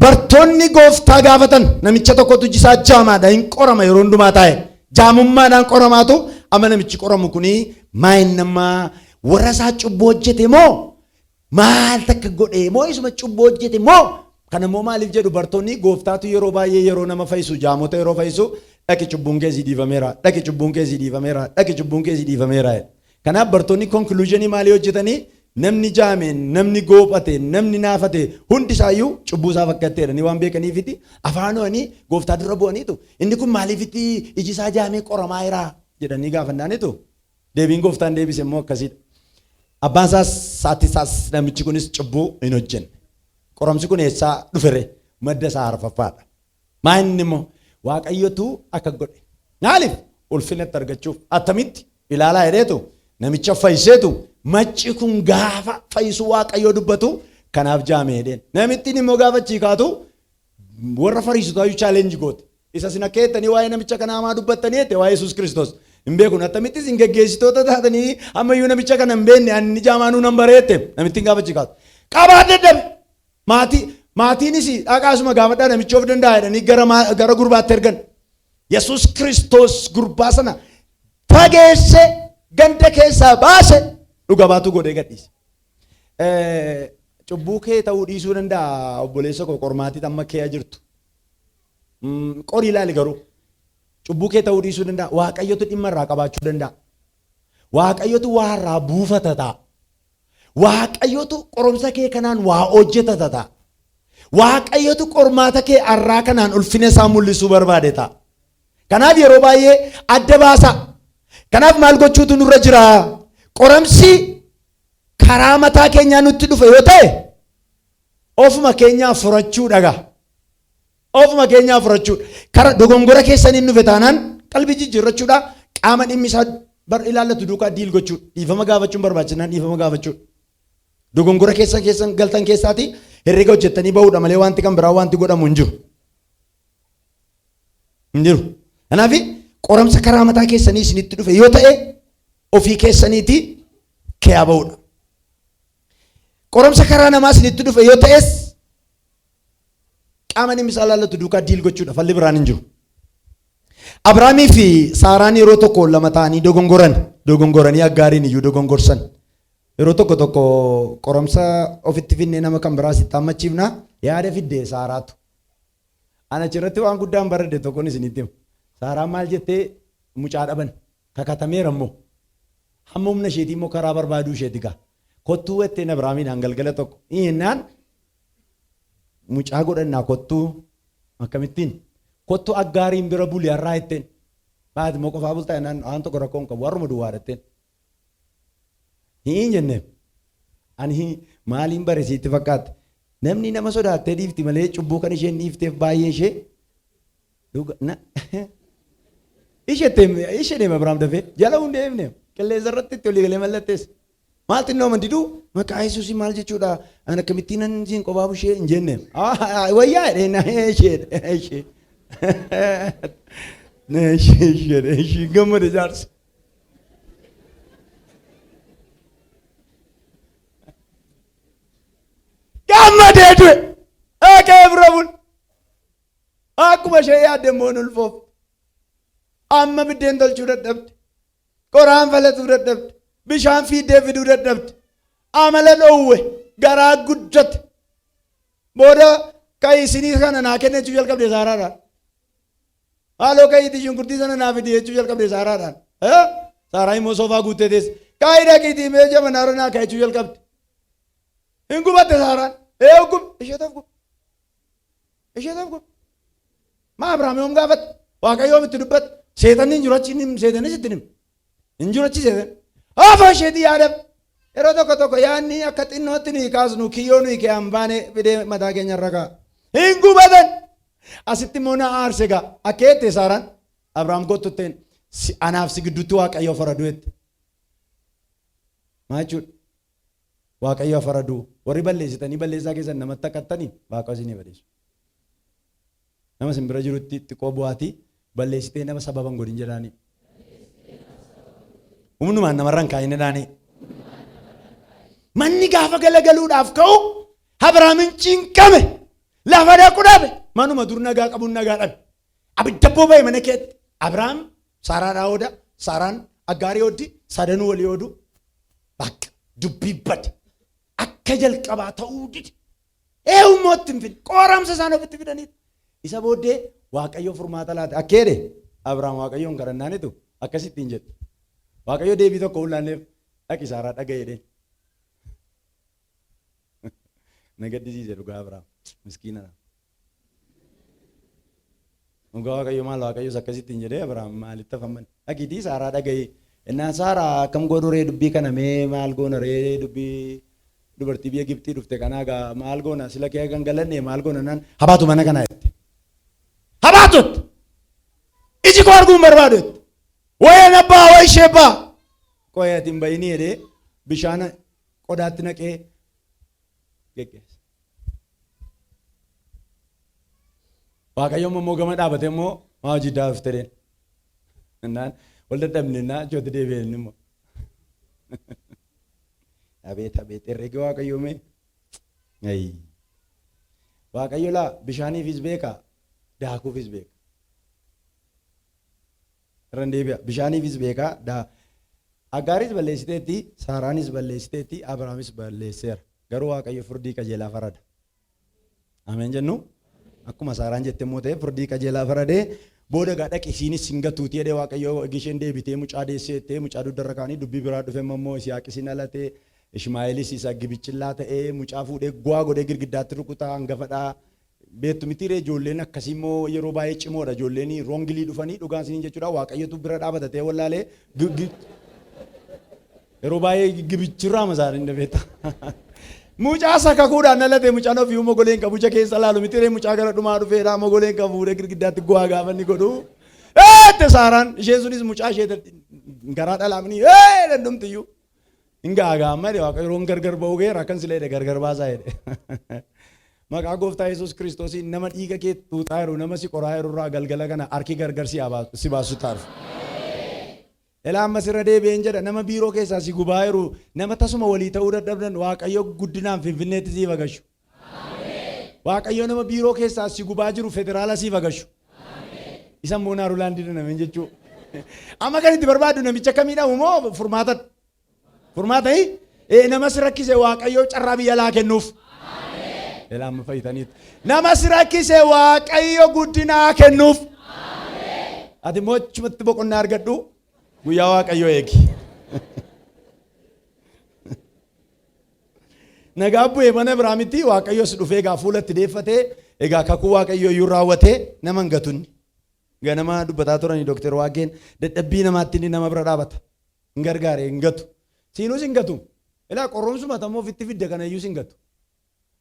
bartoonni gooftaa gaafatan namicha tokkotu jisaa jaamaadha hin qorama yeroo hundumaa taa'e jaamummaadhaan qoramaatu amma namichi qoramu kuni maayin namaa warra isaa cubbuu hojjete moo maal takka godhe moo isuma cubbuu hojjete moo kana immoo maaliif jedhu bartoonni gooftaatu yeroo baay'ee yeroo nama fayyisu jaamota yeroo fayyisu dhaqi cubbuun keessi dhiifameera dhaqi cubbuun keessi dhiifameera dhaqi cubbuun keessi dhiifameera. Kanaaf bartoonni conclusionii maalii hojjetanii namni jaameen namni goophate namni naafate hundi isaayyuu cubbuu isaa fakkatteedha waan beekaniifiti afaanonni gooftaa dura bu'aniitu inni kun maaliifitti iji isaa jaamee qoramaa jira jedhanii gaafannaanitu deebiin gooftaan deebise immoo akkasiidha. Abbaan isaas saattisaas namichi kunis cubbuu hin hojjenne. Qoramsi kun eessaa dhufere madda isaa arfaffaadha. Maa inni immoo Waaqayyotu akka godhe maaliif ulfinatti argachuuf attamitti ilaalaa hedheetu namicha fayyiseetu macci kun gaafa fayyisu Waaqayyoo dubbatu kanaaf jaame hedheen namittiin immoo gaafa chiikaatu warra fariisotaayyuu chaalenji goote isa sin akka jettanii waa'ee namicha kanaa maa dubbattanii jette waa'ee Yesuus Kiristoos hin beekun attamittis hin geggeessitoota taatanii ammayyuu namicha kana hin beekne ani jaamaanuu nan bareette namittiin gaafa chiikaatu qabaa dadhabe maatiinis dhaqaasuma gaafadhaa namicha of danda'a jedhanii gara gurbaatti ergan Yesus Kiristoos gurbaa sana fageesse ganda keessaa baase dhuga baatu godhee gadhiise. Cubbuu kee ta'uu dhiisuu danda'a obboleessa koo qormaatii amma kee jirtu. Qorii ilaali garuu cubbuu kee ta'uu dhiisuu danda'a. Waaqayyotu dhimma irraa qabaachuu danda'a. Waaqayyotu waa irraa buufata ta'a. Waaqayyotu qoromsa kee kanaan waa hojjetata ta'a. Waaqayyotu qormaata kee arraa kanaan ulfina isaa mul'isuu barbaade ta'a. Kanaaf yeroo baay'ee adda baasa. Kanaaf maal gochuutu nurra jira? Qoromsi karaa mataa keenyaa nutti dhufe yoo ta'e ofuma keenyaa furachuu dhaga. Ofuma keenyaa furachuu. Karaa dogongora keessaniin dhufe taanaan qalbii jijjiirrachuudha. Qaama dhimmi isaa bar ilaallatu duukaa diil gochuudha. Dhiifama gaafachuun barbaachisanaan dhiifama gaafachuudha. Dogongora keessan galtan keessaati herrega hojjettanii bahuudha malee wanti kan biraa wanti godhamu hin jiru. Hin jiru. Kanaaf qoromsa karaa mataa keessanii isinitti dhufe yoo ta'e ofii keessaniiti keeyaa bahuudha. Qoromsa karaa namaa isinitti dhufe yoo ta'es qaama dhimmi isaa ilaallatu duukaa diil gochuudha. Falli biraan hin jiru. Abrahaamii fi Saaraan yeroo tokko lama ta'anii dogongoranii Aggaariin iyyuu dogongorsan. Yeroo tokko qoromsa ofitti finnee nama kan biraa sitti hammachiifna yaada fiddee Saaraatu. Ana achirratti waan guddaan baradhe tokkoon isinitti hima. Saaraan maal jettee mucaa dhaban kakatameera immoo. Hamma humna isheetii immoo karaa barbaaduu isheeti gaa. Kottuu wettee Abrahaamiidhaan galgala tokko. Innaan mucaa godhannaa kottuu akkamittiin kottuu Aggaariin bira buli har'aa jetteen. Baati immoo qofaa bultaa innaan waan tokko rakkoon qabu warruma duwwaa jetteen. Hin jenne ani maaliin barisiitti fakkaate namni nama sodaattee dhiifti malee cubbuu kan isheen dhiifteef baay'ee ishee ishee deema Abrahaam dafee jala hundee himne qilleensa irratti itti olii galee mallattees maal xinnoo amantiidhu maqaa Yesuusii maal jechuudha ani akkamittiin siin qophaa bushee hin jenne wayyaa ishee gammade jaarsa. Gammadee du'e akee bira bul akkuma ishee yaadde immoo ulfoof amma biddeen tolchuu dadhabde qoraan falatuu dadhabde bishaan fiiddee fiduu dadhabde amala dhoowwe garaa guddate booda ka'ii isinii kana naa kenne jechuu jalqabde Saaraadhaan haaloo ka'iitii shunkurtii sana naa fidi jechuu jalqabde Saaraadhaan Saaraa immoo soofaa guuttee teesse ka'ii dhaqiitii mee jamanaara naa ka'e jechuu jalqabde hin gubatte Saaraan gub isheetaaf gub maa Abrahaam yoom gaafate Waaqayyoom itti dubbate seetanni hin jiru achi seetanis itti hin jiru achi seetan hafa isheetii yaadab yeroo tokko yaadni akka xinnootti nuyi kaasnu kiyyoo nuyi kee hambaane fidee mataa keenya irra ka'a hin gubatan asitti immoo na aarse gaa akka jette Saaraan Abrahaam gottutteen anaaf si gidduutti Waaqayyoo faraduutti maa jechuudha Waaqayyoo faraduu warri balleessitanii balleessaa keessan namatti akkattanii Waaqa isinii balleessu. Nama sin bira jirutti xiqqoo bu'aatii balleessitee nama sababan godhin jedhaanii. Humnumaan namarraan kaa'in jedhaanii. Manni gaafa galagaluudhaaf ka'u Abrahaamin cinqame lafa dhaqu dhabe manuma dur nagaa qabuun nagaa dhabe. Abidda booba'e mana keetti Abrahaam Saaraadhaa ooda Saaraan Aggaarii ooddi sadanuu walii oodu bakka dubbii bade. Akka jalqabaa ta'uu dide eeyyumootti hin fidne qoramsa isaan ofitti fidaniidha. Isa booddee Waaqayyo furmaata laate akka jedhe Abrahaam Waaqayyoon kadhannaanitu akkasittiin jedhe. Waaqayyo deebii tokko ulaalleef dhaqi Saaraa dhaga'eedheen. Na gaddisiise dhugaa Abrahaam miskiinadha. Dhugaa Waaqayyo maal Waaqayyos akkasittiin jedhee Abrahaam maalitti hafamman dhaqiitii Saaraa dhaga'ee innaan Saaraa akkam godhu ree dubbii kana mee maal goona ree dubbii dubartii biyya Gibxii dhufte kanaa gaa maal goona sila kee kan galanne maal goona naan habaatu mana kanaa jette. Habaatut iji koo arguun barbaadu jette. Wayeen abbaa wayi ishee abbaa qoyaatiin bayinii jedhee bishaan qodaatti naqee geggeessa. Waaqayyoon immoo gama dhaabate immoo maa hojii daafte dheen. Naan wal dadhabne naa jooti deebi'een immoo. Abeet herrega Waaqayyoo mee Waaqayyo laa bishaaniifis beeka daakuufis beeka Randeebi'a bishaaniifis beekaa Agaaris balleessiteetti Saaraanis balleessiteetti Abrahaamis balleesseera garuu Waaqayyo firdii qajeelaa farada. Ameen jennu akkuma Saaraan jette immoo ta'e firdii qajeelaa faradee booda gaa dhaqisiinis singatuuti jedhee Waaqayyo gisheen deebitee mucaa deesseettee mucaa duddarra kaanii dubbii biraa dhufe immoo Isiyaaqisiin alatee Ishmaa'eelis isa gibichillaa ta'ee mucaa fuudhee guwaa godhee girgiddaatti rukutaa hangafadhaa. Beektu mitiiree ijoolleen akkasii immoo yeroo baay'ee cimoodha ijoolleen roongilii dhufanii dhugaan isiniin jechuudha Waaqayyotu bira dhaabatatee wallaalee yeroo baay'ee gibichirraa masaarin dafeeta. Mucaa sakakuudhaan alatee mucaan ofii mogoleen qabu ija keessa laalu mitiiree mucaa gara dhumaa dhufeedha mogoleen qabu fuudhee girgiddaatti guwaa gaafanni godhu. Saaraan isheen sunis mucaa ishee garaa dhalaamni dandumtiyyuu. Inga agaamma Waaqayyoon gargar ba'uu geera akkan silee gargar baasaa jedhe. Maqaa gooftaa Yesuus Kiristoosiin nama dhiiga kee tuutaa jiru nama si qoraa jiru irraa galgala kana harki gargar si baasu taarif. Elaa ammas irra deebi'een jedha nama biiroo keessaa si gubaa jiru nama tasuma walii ta'uu dadhabdan Waaqayyo guddinaan Finfinneetti siif agashu. Waaqayyo nama biiroo keessaa si gubaa jiru federaala siif agashu. Isa immoo Naaruulaandii dhanameen jechuu. Amma kan itti barbaadu namicha kamiidhamu moo furmaatadha. Furmaata nama si rakkise Waaqayyo carraa biyya laa kennuuf. Elaama fayyitaniitu. Nama si rakkise Waaqayyo guddinaa kennuuf. Ati immoo achumatti boqonnaa argadhu guyyaa Waaqayyo eegi. Nagaa bu'ee mana biraamitti Waaqayyo si dhufee egaa fuulatti deeffatee egaa kakuu Waaqayyo iyyuu raawwatee nama hin gatunni. Ganama dubbataa turanii Dookter Waaqeen dadhabbii namaatti inni nama bira dhaabata. Hin gargaare hin gatu. Siinus hin gatu. Ilaa qorromsuma tammoo ofitti fidde kana iyyuu hin gatu.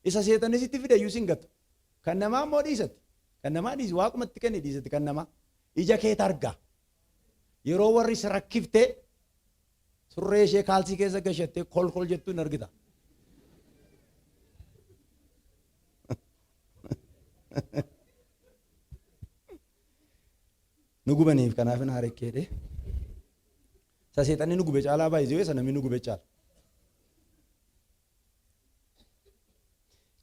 Isa seexanis itti fide iyyuu hin gatu. Kan namaa immoo dhiisatti. Kan namaa dhiisi waaqumatti kenne dhiisatti kan namaa. Ija keetti argaa. Yeroo warri isa rakkiftee surree ishee kaalsii keessa gashattee kolkol jettuu hin argita. Nu gubaniif kanaaf hin haarekkeedhe. Isa seexanni nu gube caalaa baay'isee isa namni nu gube caala.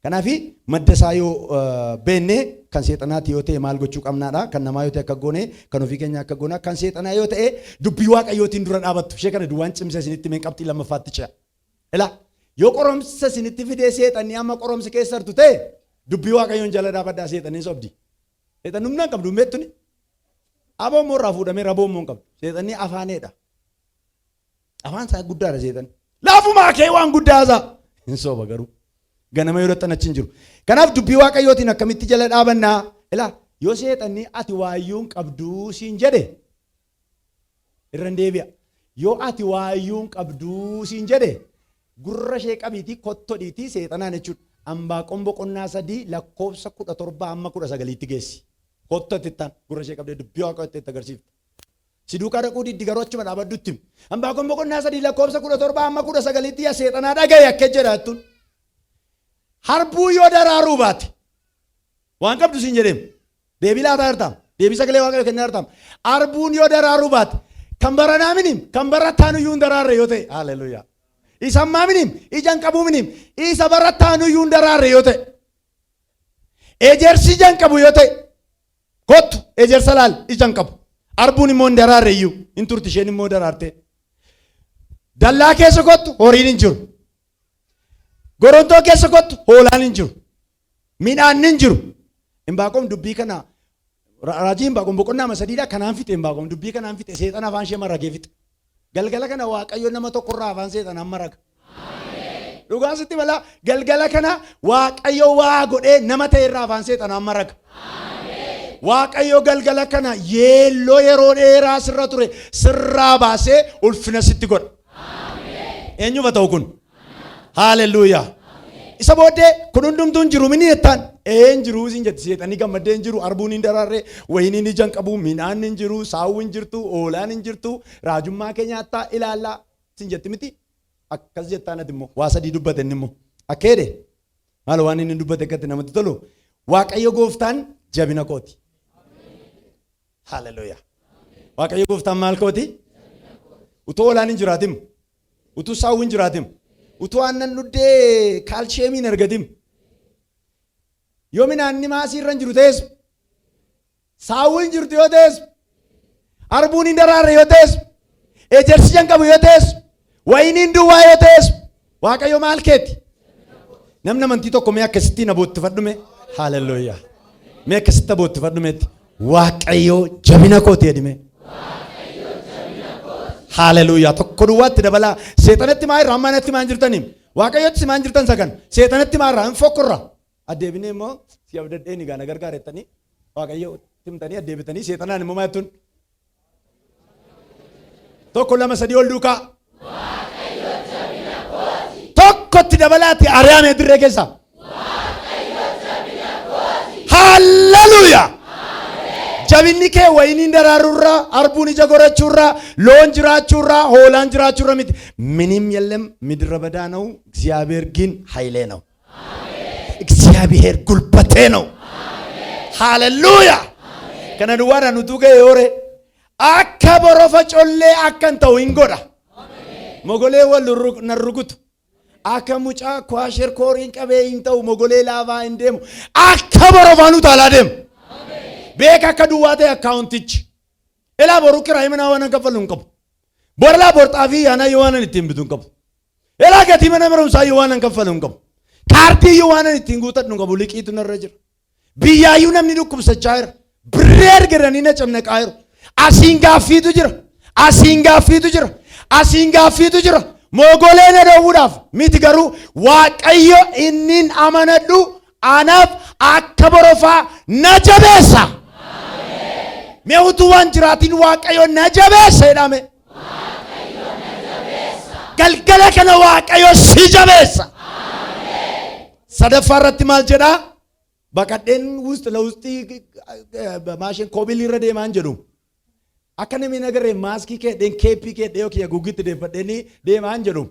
Kanaafi madda isaa yoo beennee kan seexanaati yoo ta'e maal gochuu qabnaadha kan namaa yoo ta'e akka goone kan ofii keenya akka goona kan seexanaa yoo ta'e dubbii Waaqayyootiin dura dhaabattu ishee kana duwwaan cimsa isinitti mee qabxii lammaffaatti ce'a. Ilaa yoo qoromsa isinitti fidee seexanni amma qoromsi keessartu ta'e dubbii Waaqayyoon jala dhaabadhaa seexanni sobdi. Seexanni humna hin qabdu meettuni. Aboo immoo irraa fuudhamee raboo immoo hin qabdu. Seexanni afaaneedha. Afaan isaa guddaadha seexanni. Laafumaa kee waan guddaasaa hin sooba garuu. Ganama yoo dhaqxan achi hin jiru. Kanaaf dubbii Waaqayyootiin akkamitti jala dhaabannaa? Ilaa yoo seexanni ati waayyuun qabduu siin jedhe irra deebi'a. Yoo ati waayyuun qabduu siin jedhe gurra ishee qabiitii kottodhiitii seexanaan jechuudha. Ambaaqoon boqonnaa 3 lakkoofsa 17 amma 19 geessi. Kottotittaan gurra ishee qabdee dubbii Waaqayyootti itti agarsiifta. Siduukaa dhaquu diddi garuu achuma dhaabaddutti. Ambaaqoon boqonnaa 3 lakkoofsa 17 amma 19 yaa seexanaa dhagaye akka jedha jettuun. Harbuu yoo daraaruu baate waan qabdu siin jedheem deebii laataa hirtaam deebii sagalee Waaqayyoo kennaa hirtaam harbuun yoo daraaruu baate kan baranaa minim kan barataan iyyuu hin daraarre yoo ta'e haleluuyaa isa ammaa minim ijaan qabuu minim isa barataan iyyuu hin daraarre yoo ta'e ejersi ijaan qabu yoo ta'e kottu ejersa laal ijaan qabu harbuun immoo hin daraarre iyyuu hin turti isheen immoo daraarte dallaa keessa kottu horiin hin jiru. Gorontoo keessa kottu hoolaan hin jiru. Midhaan hin jiru. Imbaaqoom dubbii kana raajii imbaaqoom boqonnaa 3 kanaan fixe imbaaqoom dubbii kanaan fixe seexana afaan ishee maragee fixe. Galgala kana Waaqayyo nama tokkorraa afaan seexanaan maraga. Dhugaan sitti balaa galgala kana Waaqayyo waa godhee nama ta'e irraa afaan seexanaan maraga. Waaqayyo galgala kana yeelloo yeroo dheeraa sirra ture sirraa baasee ulfina sitti godha. Eenyufa ta'u kun? Haleluuyaa. Isa booddee kun hundumtuu hin jiru mini jettaan een jiru siin jetti seexanni gammadee hin jiru harbuun hin daraarre wayiniin ijaan qabu midhaan hin jiru saawwi hin jirtu hoolaan hin jirtu raajummaa keenya hattaa ilaallaa siin jetti miti akkas jettaan ati immoo waa sadii dubbate inni immoo akkeede maal waan inni dubbate akkatti namatti tolu Waaqayyo gooftaan jabina kooti. Haleluuyaa. Waaqayyo gooftaan maal kooti? Utuu hoolaan hin jiraatim utuu saawwi hin jiraatim. Utuu aannan dhuddee kaalsheemiin argatim. Yoo midhaan maasii irra hin jiru ta'es saawwi hin jirtu yoo ta'es arbuun hin daraarre yoo ta'es ejersi janqabu yoo ta'es wayiniin duwwaa yoo ta'es Waaqayyo maal keeti? Namni amantii tokko mee akkasitti na boottifadhume haaleluyyaa mee akkasitti boottifadhumetti Waaqayyo jabina kooti jedhime haaleluyyaa tokko duwwaatti dabala seexanatti maa irraa ammanatti maan jirtanii Waaqayyotti maan jirtan sagan seexanatti maa irraa hin fokkurra addeebinee immoo si abdadheen egaa na gargaarettanii Waaqayyo timtanii addeebitanii seexanaan immoo maattuun tokko lama sadii ol duukaa tokkotti dabalaatti ari'amee dirree keessa haaleluyyaa jabinni kee wayiniin daraarurraa arbuun ija gorachuurraa loon jiraachuurraa hoolaan jiraachuurraa miti ምንም የለም ምድረ በዳ ነው እግዚአብሔር ግን ኃይሌ ነው እግዚአብሔር ጉልበቴ ነው ሃሌሉያ ከነዱዋራ ኑቱገ ዮሬ አከ ቦሮፈ ጮሌ አከንተው እንጎዳ ሞጎሌ ወልሩ ነርጉት አከ ሙጫ ኳሸር ኮሪን ቀቤ እንተው ሞጎሌ ላቫ እንደም አከ ቦሮፋኑ ታላደም beeka akka duwwaatee akkaawuntichi ilaa boruu kiraa mana waan kaffalu hin qabu borlaa borxaa fi yaanaa yoo waan ittiin bitu hin qabu ilaa gatii mana barumsaa yoo waan kaffalu hin qabu kaartii yoo waan ittiin guutadhu hin qabu liqiitu narra jira biyyaayyuu namni dhukkubsachaa jira birree ergadanii na cannaqaa jiru asiin gaaffiitu jira asiin gaaffiitu jira asiin gaaffiitu jira moogolee na dhoowwuudhaaf miti garuu Waaqayyo innin amanadhu anaaf akka borofaa na jabeessa mee utuu waan jiraatiin Waaqayyo na jabeessa jedhame galgala kana Waaqayyo si jabeessa sadaffaa irratti maal jedhaa baqadheen wusti lawustii maashin koobilii irra deemaan jedhu akka namni nagaree maaskii kee dheen keeppii kee dhiyoo kiyya gugitti deeffadheenii deemaan jedhu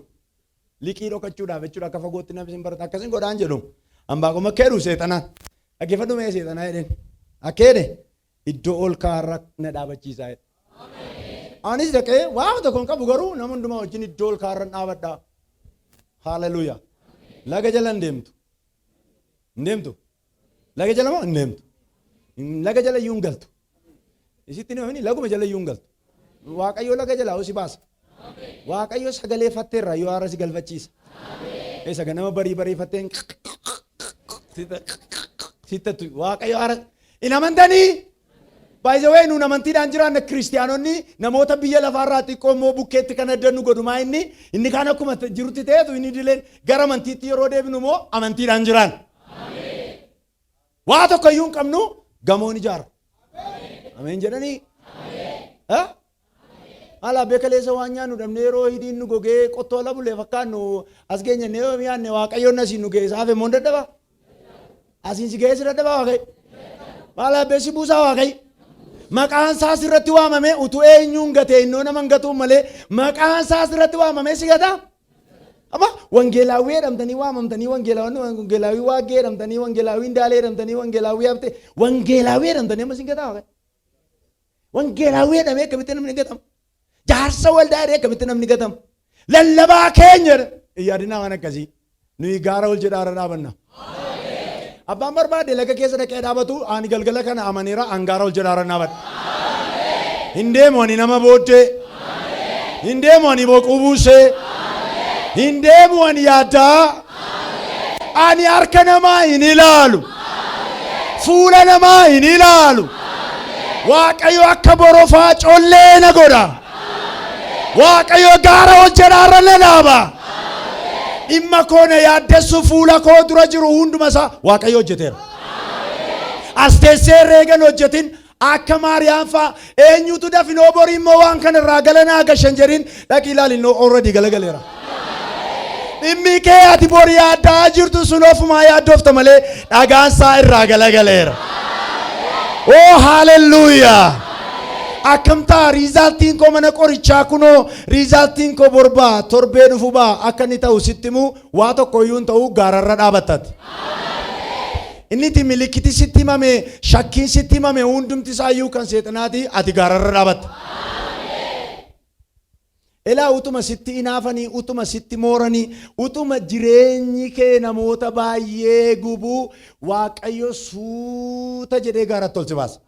liqii dhokachuudhaaf jechuudha akka fagootti namni sin barata akkasin godhaan jedhu ambaaquma keedhu seexanaan dhaggeeffadhu mee seexanaa jedheen akkeedhe iddoo ol kaarra na dhaabachiisaa jedhe anis dhaqee waan tokko hin qabu garuu nama hundumaa wajjin iddoo ol kaarra dhaabadhaa haaleluyyaa laga jala hin deemtu laga jala moo hin deemtu laga jala iyyuu hin galtu isitti himamini laguma jala iyyuu hin galtu Waaqayyo laga jala si baasa Waaqayyo sagalee fatteerraa yoo haara si galfachiisa isa ganama barii fatteen sittatu Waaqayyo haara in amantanii baay'ee nuun amantiidhaan jiraanna kiristiyaanonni namoota biyya lafaarraa xiqqoo immoo bukkeetti kan addannu godhumaa inni kaan akkuma jirutti ta'etu inni dileen gara amantiitti yeroo deebinu immoo amantiidhaan jiraan waa tokko iyyuu hin qabnu gamoon ijaara ameen jedhanii ala beekaleessa waan nyaannu dhabne yeroo hidhiin nu gogee qottoo labulee fakkaannu as geenya ne yoo nyaanne Waaqayyoon asiin nu geessa hafe moo dadhaba asiin si geessi dadhaba Waaqayyo ala beesi buusaa Waaqayyo maqaan isaas irratti waamame utuu eenyuun gatee innoo nama hin gatuun malee maqaan isaas irratti waamame si gata amma wangeelaawwii jedhamtanii waamamtanii wangeelaawwii waaggee jedhamtanii wangeelaawwii ndaalee jedhamtanii wangeelaawwii hafte wangeelaawwii jedhamtanii amma si gata wangeelaawwii jedhamee akkamitti namni gatama jaarsa waldaa jedhee akkamitti namni gatama lallabaa keenya yaadinaa waan akkasii nuyi gaara ol jedhaara dhaabanna abbaan barbaade laga keessa dhaqee dhaabatu ani galgala kana amaneera angaara ol jedhaara dhaabadha hin deemu ani nama booddee hin deemu ani boquu buusee hin deemu ani yaaddaa ani harka namaa hin ilaalu fuula namaa hin ilaalu Waaqayyo akka borofaa collee na godha Waaqayyo gaara ol jedhaara na dhaaba dhimma koo na yaaddessu fuula koo dura jiru hunduma isaa Waaqayyo hojjeteera as teessee reegan hojjetin akka Maariyaam fa'a eenyutu dafinoo borii immoo waan kana irraa galanaa gashan jedhin dhaqi ilaalinoo already galagaleera dhimmi kee ati borii yaaddaa jirtu sun ofumaa yaaddofta malee dhagaan isaa irraa galagaleera oh hallelujah akkamtaa riizaaltiin koo mana qorichaa kunoo riizaaltiin koo borbaa torbee dhufu baa akka inni ta'u sittimu waa tokko iyyuu ta'u gaararra dhaabattati inni ti milikkiti sitti himame shakkiin sitti himame hundumti isaayyuu kan seexanaati ati gaararra dhaabatta elaa utuma sitti inaafanii utuma sitti mooranii utuma jireenyi kee namoota baay'ee gubuu Waaqayyo suuta jedhee gaaratti ol si baasa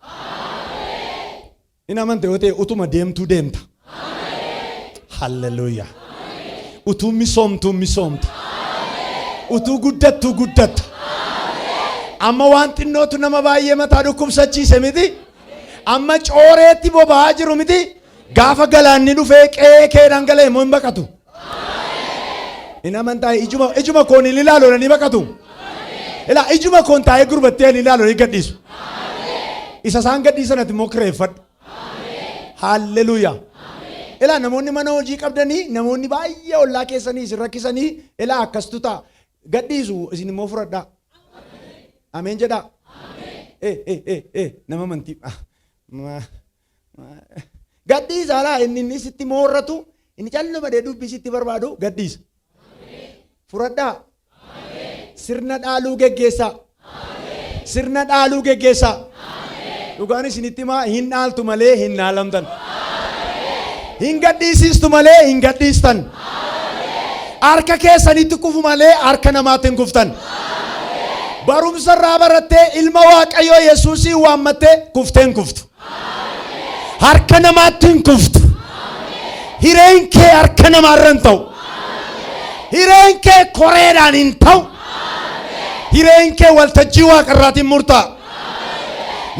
Ina amante yoo ta'e utuma deemtuu deemta. Halleluuyaa. Utuu misoomtu. Utuu guddatta. Amma waan xinnootu nama baay'ee mataa dhukkubsachiise miti. Amma cooreetti boba'aa jiru miti. Gaafa galaanni dhufee qe'ee dhangala'e immoo hin baqatu. Ina amantaa ijuma koon hin ilaalu ni baqatu. Ila ijuma koon taa'ee gurbattee hin ilaalu ni gadhiisu. Isa isaan gadhiisanatti immoo kireeffadhu. Halleluuyaa. Ila namoonni mana hojii qabdanii namoonni baay'ee ollaa keessanii isin rakkisanii ila akkastu ta'a. Gadhiisu isin immoo fudhadhaa. Ameen jedhaa. Nama amantii. Gadhiisa laa inni sitti moorratu inni calluma dee dubbii sitti barbaadu gadhiisa. Fudhadhaa. Sirna dhaaluu geggeessaa. Sirna dhaaluu geggeessaa. Dhugaan isinitti maa hin dhaaltu malee hin dhaalamtan. Hin gadhiisistu malee hin gadhiistan. Harka keessanitti kufu malee harka namaatiin kuftan. Barumsa irraa barattee ilma Waaqayyoo Yesuusii waammattee kufteen kuftu. Harka namaatiin kuftu. Hireen kee harka namaarra hin ta'u. Hireen kee koreedhaan hin ta'u. Hireen kee waltajjii Waaqarraatiin murtaa'a.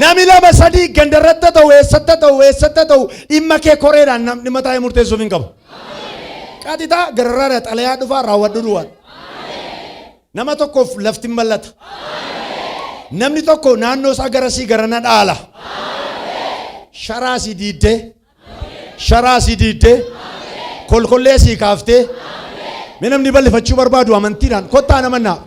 Nami lama sadii gandarratti ta'u eessatti ta'u dhimma kee koreedhaan namni mataa murteessuuf hin qabu. Qaxitaa gararraa xalayaa dhufaa raawwadhu duwwaa. Nama tokkoof lafti mallata. Namni tokko naannoo isaa garasii garana dhaala. Sharaasii diiddee. Kolkolleesii kaaftee. Mee namni bal'ifachuu barbaadu amantiidhaan kottaa namannaa.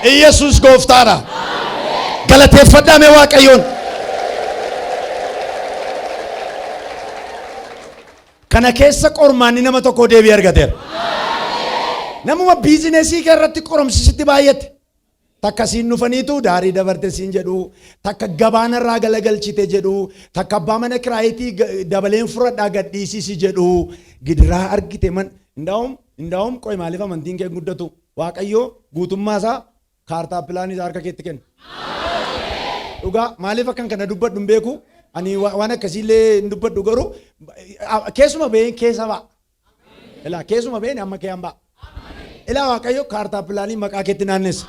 Yesus gooftaadha. Galateeffadhaa mee Waaqayyoon. Kana keessa qormaanni nama tokko deebii argateera. Namuma biizinesii kee irratti qoromsisitti baay'ate. Takka siin dhufaniitu daarii dabarte siin jedhu, takka gabaana irraa galagalchite jedhu, takka abbaa mana kiraayitii dabaleen fudhadhaa gadhiisisi jedhu, gidiraa argite man indaa'um qoy maaliif amantiin kee guddatu Waaqayyoo guutummaa isaa kaartaa pilaanii harka keetti kenna. Dhugaa maaliif akkan kana dubbadhu hin beeku. Ani waan akkasiillee hin dubbadhu garuu keessuma ba'een keessa ba'a. Ilaa keessuma ba'een amma kee hambaa. Ilaa Waaqayyo kaartaa pilaanii maqaa keetti naannessa.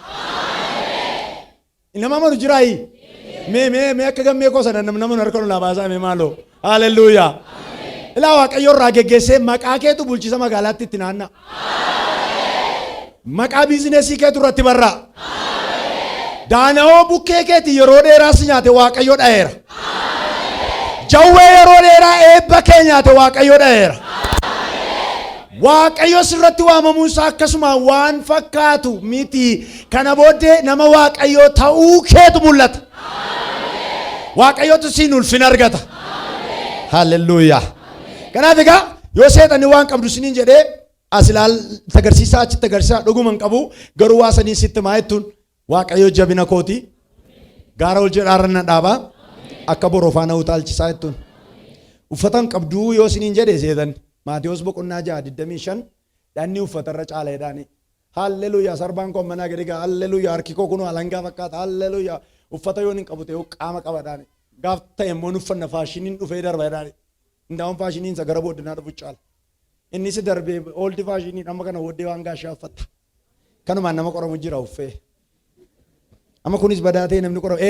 Nama manu jiraayi. Mee akka gammee koo sana nama harka nu laabaasaa mee maaloo. Haalelluuyaa. Ilaa Waaqayyo irraa geggeessee maqaa keetu bulchiisa magaalaatti itti naanna. Maqaa biizinesii keetu irratti barraa. Daana'oo bukkee keetii yeroo dheeraa si nyaate Waaqayyo dha'eera. Jawwee yeroo dheeraa eebba kee nyaate Waaqayyo dha'eera. Waaqayyo sirratti waamamuun isaa akkasuma waan fakkaatu miti. Kana booddee nama Waaqayyo ta'uu keetu mul'ata. Waaqayyotu siin ulfina argata. Haalelluuyaa. Kanaaf egaa yoo seexanni waan qabdu siniin jedhee as ilaal tagarsiisaa achitti agarsiisaa dhuguman qabu garuu waa sanii sitti maa jettuun Waaqayyo jabina kooti gaara ol jedhaarra na dhaabaa akka borofaana utaalchisaa jettuun uffatan qabduu yoo siniin jedhee seetan Maatiyos boqonnaa 6:25 dhanni uffatarra caala jedhaani. Haalleluuyaa sarbaan koo manaa gadi gaa haalleluuyaa harki koo kunoo alangaa fakkaata haalleluuyaa uffata yoo hin qabu ta'e qaama qaba jedhaani. Gaaf ta'e immoo uffanna faashiniin dhufee darba jedhaani. Indaa'uun faashiniin isa gara booddinaa dhufu caala. Inni si darbee ooldi faashinii amma kana booddee waan gaashaa uffatta. Kanumaan nama qoramu jira uffee. Amma kunis badaatee namni qoramu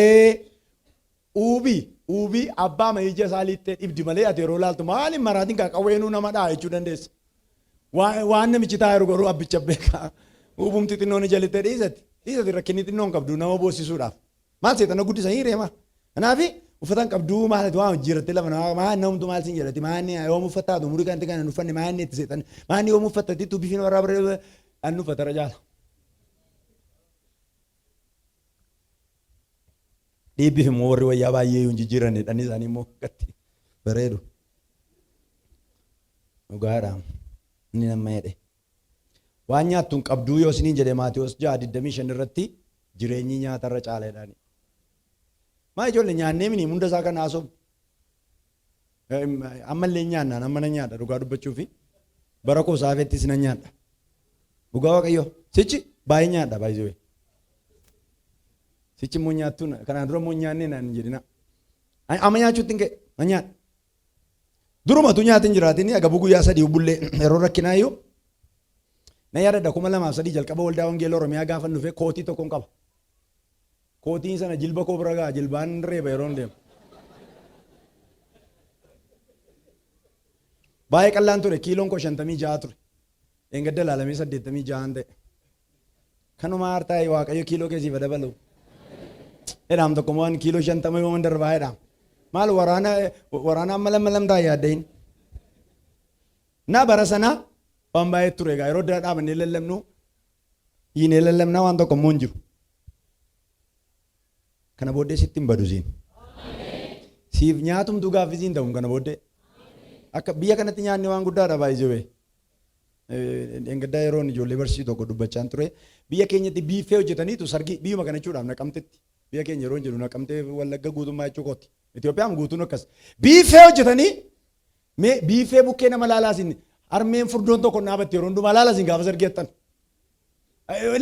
uubii abbaa mayija saaliittee dhibdi malee ati yeroo laaltu maaliin maraatiin qaqqawweenuu nama dhaa jechuu dandeessa. Waan namichi taa'eeru garuu abbicha beekaa. Uubumti xinnoon ijalittee dhiisati rakkinni xinnoon qabdu nama boossisuudhaaf. Maal seetana guddisanii reema. Kanaafi uffatan qabduu maalati waan hojjiratte lafa maan namtu maal sin jedhati maanni yoom uffattaatu umurii kanti kana uffanne maanni itti seetan maanni yoom uffattati tu bifin warraa bare annu uffatara jaala. Dhiibbiif immoo warri wayyaa baay'ee yoo jijjiiranne dhanni isaanii immoo gatti bareedu. Dhugaadhaan inni nama jedhe. waan nyaattuun qabduu yoo isiniin jedhe Maatewos 6:25 irratti jireenyi nyaatarra caalaadhaani. Maa ijoollee nyaannee mini hunda isaa kan haasofnu. Ammallee nyaannaan amma na nyaadha dhugaa dubbachuufi bara koo saafettis na nyaadha. Dhugaa Waaqayyoo sichi baay'ee nyaadha baay'ee. Sichi immoo nyaattuun kanaan dura immoo nyaannee naan jedhina. Amma nyaachuutti hin ga'e na nyaadha. Durumatu nyaatiin jiraatiin agabuu guyyaa 3 bullee yeroo rakkinaayyuu na yaadadha 2003 jalqaba waldaa wangeela Oromiyaa gaafa dhufee kootii tokkoon qaba. Kootiin sana jilba koo bira ga'a jilbaan reeba yeroo deemu. Baay'ee qallaan ture kiiloon koo 56 ture. Engadda laalamee 86 ta'e. Kanuma hartaa'e Waaqayyo kiiloo keessiif dabalu. Edhaam tokko waan kiiloo 50 yoo darbaa edhaam. Maal waraana amma lamtaa yaaddayin. Na bara sana waan baay'ee ture egaa yeroo dhaabannee lallabnu hiinee lallabnaa waan tokko immoo hin jiru. Kana booddee sitti hin badu siin. Siif nyaatumtu gaaffisiin ta'u kana booddee. Akka biyya kanatti nyaanni waan guddaadha baay'ee. Engaddaa yeroon ijoollee barsiisuu tokko dubbachaan ture. Biyya keenyatti biifee hojjetaniitu sargii biyyuma kana jechuudhaaf Naqamtetti. Biyya keenya yeroo jedhu Naqamtee Wallagga guutummaa jechuu kooti. Itoophiyaan guutuun akkas. Biifee hojjetanii biifee bukkee nama laalaasin harmeen furdoon tokko dhaabatti yeroo hundumaa laalaasin gaafa sargeettan.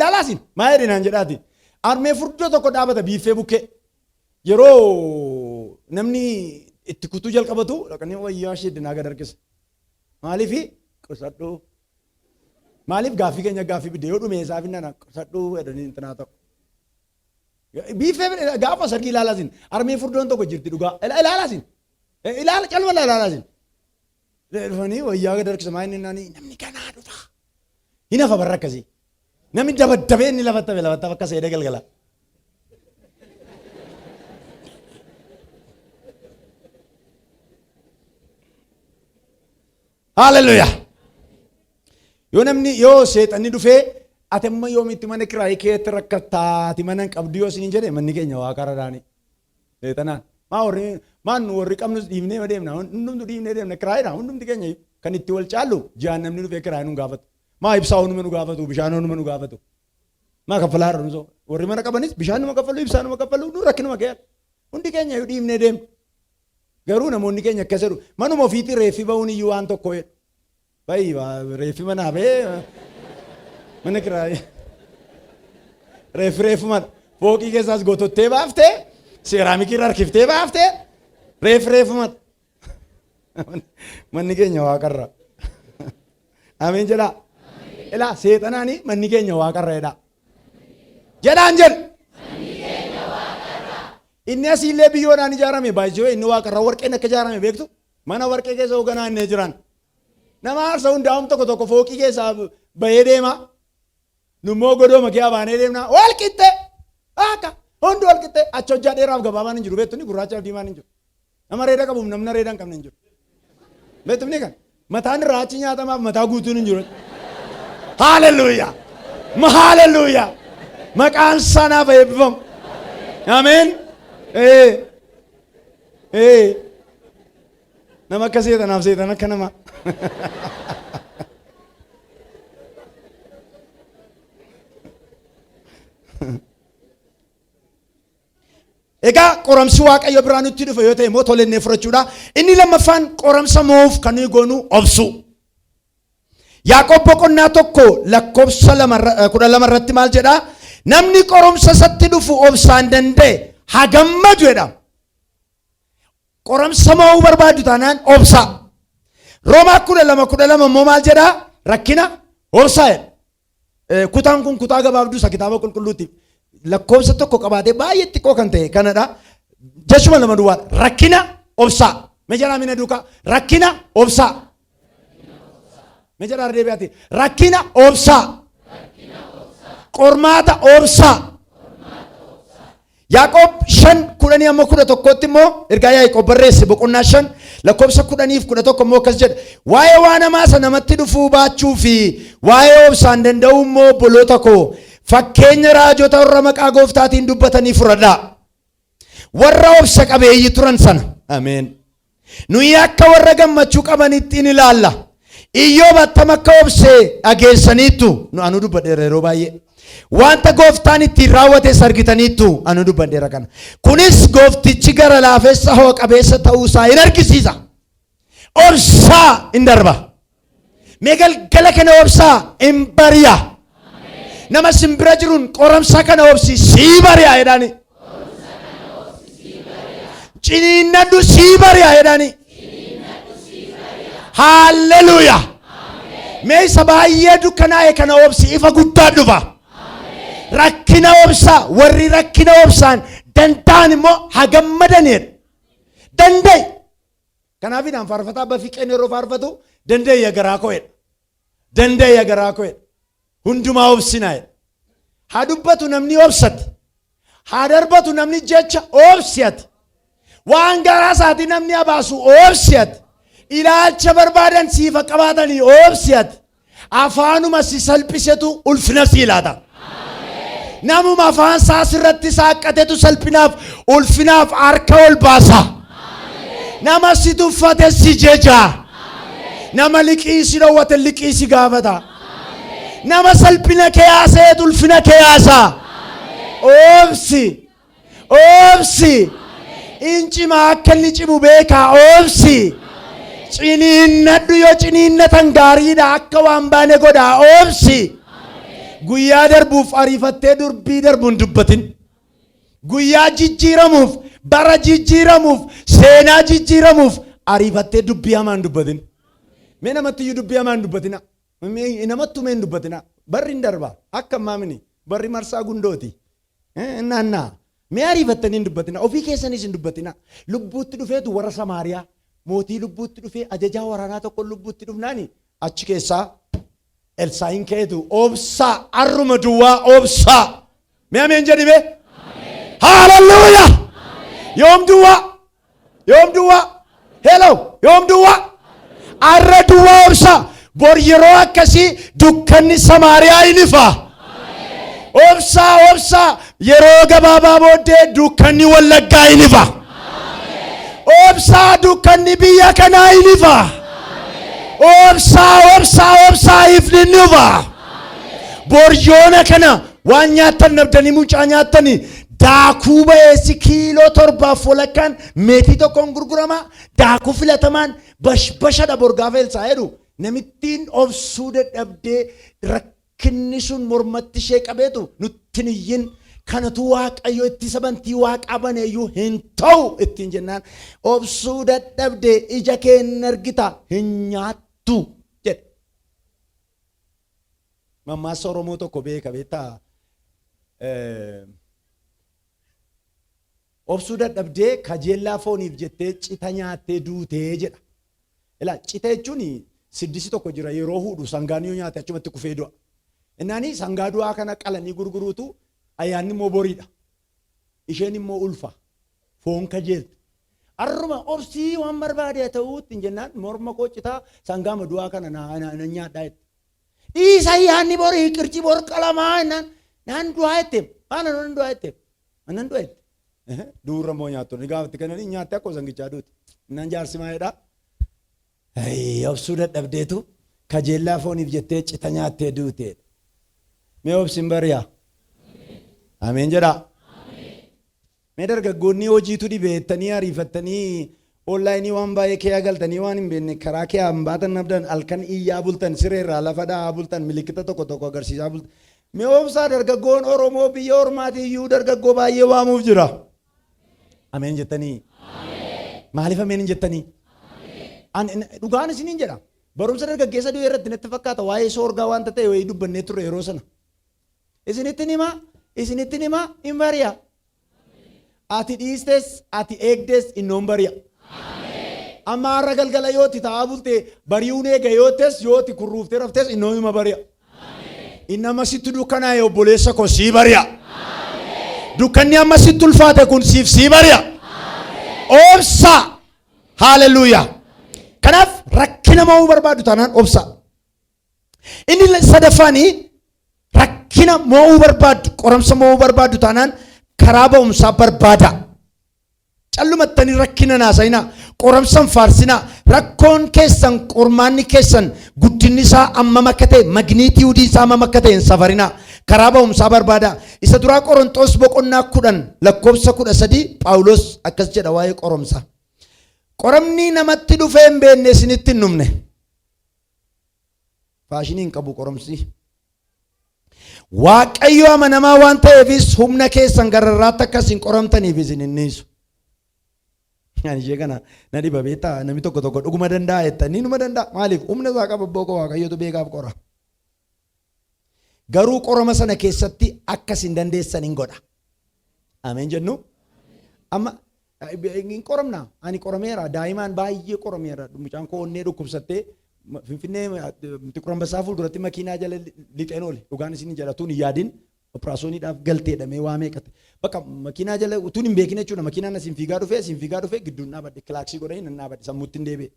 Laalaasin maa jedhinaan jedhaati. Harmeen furdoo tokko dhaabata biifee bukkee yeroo namni itti kutuu jalqabatu dhaqanii wayyaa sheeddinaa gad harkisa. Maaliif qusadhuu maaliif gaaffii keenya gaaffii bidde yoo dhume isaa finnana qusadhuu jedhanii intinaa ta'u. Biifee gaafa sargii ilaalaasin harmee furdoon tokko jirti dhugaa ilaalaasin calma ilaalaasin. Dhufanii wayyaa gad harkisa maa inni namni kanaa dhufa. Hin hafa barra akkasii. Namni dabaddabee inni lafattafe akka seeda galgala. Hallelujah. Yoo seexanni dhufee ati amma yoomitti mana kiraayii keetti rakkattaa ati mana hin qabdu yoo isin jedhe manni keenya waaqarra daani. Seexanaan maan warri qabnus dhiibnee deemna hundumtu dhiibnee deemna kiraayiidha hundumti keenya kan itti wal caallu ji'aan namni dhufee kiraayi nu gaafatu. Maa ibsaa hunduma nu gaafatu bishaan hunduma nu gaafatu. Maa kaffalaa irra nu warri mana qabanis bishaan numa kaffalu ibsaa numa kaffalu nu rakkinuma keessa. Hundi keenya yoo dhiibnee deemna. Garuu namoonni keenya akkas jedhu manuma ofiitti reeffi ba'uun iyyuu waan tokko jedhu. Baay'ee reeffi manaa bee mana kiraayi. Reeffi mana fooqii keessaas gootottee baaftee seeraamikii irra harkiftee baaftee reeffi mana. Manni keenya waaqarra. Ameen jedhaa. Ilaa seexanaani manni keenya waaqarra jedhaa. Jedhaan jedhu. Inni asiillee biyyoodhaan ijaarame baay'ee inni waaqarra warqeen akka ijaarame beektu mana warqee keessa hoogganaa inni jiran. Nama aarsa hundaa'um tokko fooqii keessaa bahee deema. Nummoo godooma kee baanee deemna wal qixxe akka hundi wal qixxe achi hojjaa dheeraaf gabaabaan hin jiru beektu gurraachaaf diimaan hin jiru. Nama reeda qabuuf namna reeda hin qabne hin jiru. Beektu ni kan mataan irraa achi nyaatamaaf mataa guutuun hin jiru. Hallelujah. Hallelujah. Maqaan sanaaf eebbifamu. Ameen. Nama akka seexanaaf seexan akka nama. Egaa qoramsi Waaqayyo biraa nutti dhufe yoo ta'e immoo tolennee fudhachuudha. Inni lammaffaan qoramsa moof kan nuyi goonu obsu. Yaaqoob boqonnaa 1 lakkoofsa 12 irratti maal jedhaa? Namni qoramsa isatti dhufu obsaan danda'e haa gammadu jedha. Qoramsa mo'uu barbaadu taanaan obsa. Roomaa 12:12 immoo maal jedhaa? Rakkina obsaa jedha. Kutaan kun kutaa gabaabduu isa kitaaba qulqulluuti. Lakkoofsa tokko qabaatee baay'ee xiqqoo kan ta'e kanadha. Jechuma lama duwwaa rakkina obsaa. Meejaraa mina duukaa rakkina obsaa. Meejaraa deebi'aati rakkina obsaa. Qormaata obsaa. Yaaqoob 5:10-11 immoo ergaa Yaaqoob barreesse boqonnaa 5 lakkoofsa 10-11 immoo akkas jedha. Waa'ee waan hamaa sana namatti dhufuu baachuu fi waa'ee obsaan danda'uu immoo obboloota koo fakkeenya raajota warra maqaa gooftaatiin dubbatanii fudhadhaa. Warra obsa qabeeyyii turan sana. Ameen. Nuyi akka warra gammachuu qabanitti in ilaalla. Iyyoob attam akka obsee dhageessaniittu anu dubbadheera yeroo baay'ee. Wanta gooftaan ittiin raawwate argitaniittu anu dubbadheera kana. Kunis gooftichi gara laafessa hoo qabeessa ta'uusaa hin argisiisa. Obsaa hin darba. Mee galgala kana obsaa hin bari'a. Nama simbira jiruun qoramsa kana obsi sii bari'a jedhani. Ciniinnadhu sii bari'a jedhani. Haalleluuyaa. Mee isa baay'ee dukkanaa'e kana obsi ifa guddaa dhufa. Rakkina obsaa warri rakkina obsaan danda'an immoo hagammadanidha. Danda'e. Kanaaf inaan faarfataa bafiqeen yeroo faarfatu danda'e garaa ko'edha. Danda'e garaa ko'edha. Hundumaa obsinaa'edha. Haa dubbatu namni obsate. Haa darbatu namni jecha obsiyate. Waan garaa isaatii namni abaasu obsiyate. Ilaalcha barbaadan siifa qabaatanii obsiyate. Afaanuma si salphisetu ulfina sii laata. Namuma afaan isaa sirratti saaqqatetu salphinaaf ulfinaaf harka ol baasa. Nama si tuffate si jeja. Nama liqii si dhowwate liqii si gaafata. Nama salphina kee yaaseet ulfina kee yaasa. Obsi. Obsi. Incimaa akka inni cimu beekaa obsi. Ciniinnadhu yoo ciniinnatan gaariidha akka waan baane godhaa obsi. Guyyaa darbuuf ariifattee durbii darbuun dubbatin. Guyyaa jijjiiramuuf, bara jijjiiramuuf, seenaa jijjiiramuuf ariifattee dubbii hamaan dubbatin. Mee namatti iyyuu dubbii hamaan dubbatina. Namattu mee dubbatina. Barri hin darba. Akka maamini. Barri marsaa gundooti. Naannaa. Mee ariifattanii hin dubbatina. Ofii keessanis hin dubbatina. Lubbuutti dhufeetu warra Samaariyaa. Mootii lubbuutti dhufee ajajaa waraanaa tokko lubbuutti dhufnaani. Achi keessaa Elsaayin ka'eetu obsaa arruma duwwaa obsaa. Mee ameen jedhime? Haalleluuyaa. Yoom duwwaa? Yoom duwwaa? Hello. Yoom duwwaa? Arra duwwaa obsaa. Bor yeroo akkasii dukkanni Samaariyaa hin ifa. Obsaa obsaa. Yeroo gabaabaa booddee dukkanni Wallaggaa hin ifa. Obsaa dukkanni biyya kanaa hin ifa. Obsaa ifni nufa. Boryoona kana waan nyaattan nabdanii mucaa nyaattanii daakuu ba'eessi kiiloo 7 walakkaan meetii tokkoon gurgurama. Daakuu filatamaan bashbashadha borgaafa Elsaa jedhu. Namittiin obsuu dadhabdee rakkinni sun mormatti ishee qabeetu nuttin iyyin kanatu Waaqayyo itti sabantii Waaqaa baneeyyuu hin ta'u ittiin jennaan. Obsuu dadhabdee ija kee hin argita hin nyaattu jedhe. Mammaasa Oromoo tokko beeka beektaa. Obsuu dadhabdee kajeellaa fooniif jettee cita nyaattee duutee jedha. Ilaa cita jechuun siddisi tokko jira yeroo huudhu sangaan yoo nyaate achumatti kufee du'a. Innaani sangaa du'aa kana qalanii gurguruutu ayyaanni immoo boriidha. Isheen immoo ulfa. Foon kajeelti. Arruma obsii waan barbaade ta'uutti jennaan morma koo citaa sangaama du'aa kana na nyaadhaa jetti. Dhiisa ayyaanni borii qirci bor qalamaa jennaan naan du'aa jetteem. Ana nan du'aa jetteem. Anan du'aa jette. Duurra moo nyaattu ni gaafatti kananii nyaatte akkoo sangichaa duuti. Nan jaarsi maayedhaa. Obsuu dadhabdeetu kajeellaa fooniif jettee cita nyaattee duutee. Mee obsin bariyaa. Ameen jedhaa. Mee dargaggoonni hojiitu dhibeettanii ariifattanii onlaayinii waan baay'ee kee agaltanii waan hin beekne karaa kee hambaatan nabdan halkan iyyaa bultan sireerraa lafa dha'aa bultan milikkita tokko tokko agarsiisaa bultan. Mee obsaa dargaggoon Oromoo biyya ormaatii iyyuu dargaggoo baay'ee waamuuf jira. Ameen jettanii. Maaliif ameen hin jettanii? Dhugaan isiniin jedha. Barumsa dargaggeessa du'e irratti natti fakkaata waa'ee soorgaa wanta ta'e wayii dubbannee turre yeroo sana. Isinittin himaa hin bari'a. Ati dhiistes ati eegdes innoon bari'a. Amma har'a galgala yooti ta'aa bultee bari'uun eega yootes yooti kurruuftee raftes innoon hima bari'a. Inni amma sitti dukkanaa'e obboleessa koo sii bari'a. Dukkanni amma sitti ulfaate kun siif sii bari'a. Obsa. Haalleluuyaa. Kanaaf rakkina mo'uu barbaadu taanaan obsa. Inni sadaffaanii rakkina mo'uu barbaadu qoramsa mo'uu barbaadu taanaan karaa ba'umsaa barbaada. Callumattanii rakkina naasayinaa qoramsan faarsina rakkoon keessan qormaanni keessan guddinni isaa ammam akka ta'e magniitiyuudii isaa ammam akka ta'e safarina karaa ba'umsaa barbaada isa duraa Qorontos boqonnaa 10 lakkoofsa 13 Phaawulos akkas jedha waa'ee qoromsa qoramni namatti dhufee hin beekne isinitti hin dhumne faashiniin qabu qoromsi Waaqayyo amanamaa waan ta'eefis humna keessan gararraatti akkasiin qoramtaniif isin hin dhiisu. Ani ishee kana na dhiba beektaa namni tokko dhuguma danda'a jettanii numa danda'a maaliif humna isaa qaba booko Waaqayyotu beekaaf qora. Garuu qorama sana keessatti akkasiin dandeessan hin godha. Ameen jennu. Amma hin qoramna ani qorameera daa'imaan baay'ee qorameera mucaan koo onnee dhukkubsattee Finfinnee Xiquur Ambassaa fuulduratti makiinaa jala lixeen oole dhugaan isin jalatuun yaadin operaasyooniidhaaf galteedhamee waa meeqate bakka makiinaa jala utuun hin beekne jechuudha makiinaan asiin fiigaa dhufee gidduun dhaabadhe kilaaksii godhee nan dhaabadhe sammuutti hin deebi'e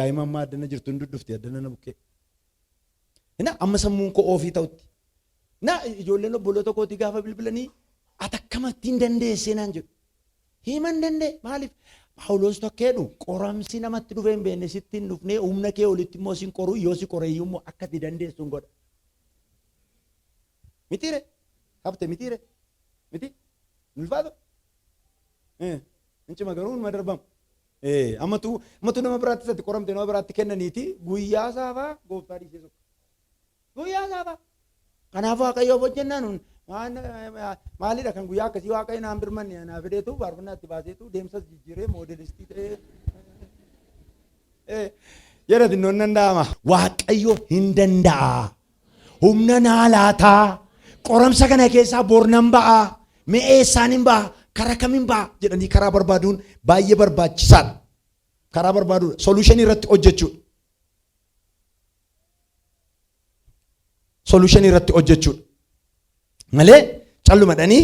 daa'ima ammaa addana jirtu hin dudufte addana na bukkee amma sammuun koo oofii ta'utti ijoolleen obboloota kootii gaafa bilbilanii ati akkamittiin dandeessee naan jedhu himan danda'e maaliif Phaawulos tokkeedhu qoramsi namatti dhufee hin beekne sitti hin dhufne humna kee olitti immoo sin qoru yoo si qoreeyyuu immoo akka itti dandeessu godha. Mitiire hafte mitiire miti ulfaatu incima garuu numa darbamu ammatu nama biraatti isatti qoramte nama biraatti kennaniiti guyyaa saafaa gooftaa dhiisee tokko guyyaa saafaa kanaafuu Waaqayyoo hojjennaan maalidha kan guyyaa akkasii Waaqayyo naan birmanne naa fideetu faarfannaa itti baaseetu deemsas jijjiiree moodelistii ta'ee jedha xinnoon danda'ama. Waaqayyo hin danda'a humna naa laataa qoramsa kana keessaa bornan ba'a mi'eessaan hin ba'a karaa kamiin ba'a jedhanii karaa barbaaduun baay'ee barbaachisaadha. Karaa barbaaduudha soluushinii irratti hojjechuudha. Soluushinii irratti hojjechuudha. Malee callumadhanii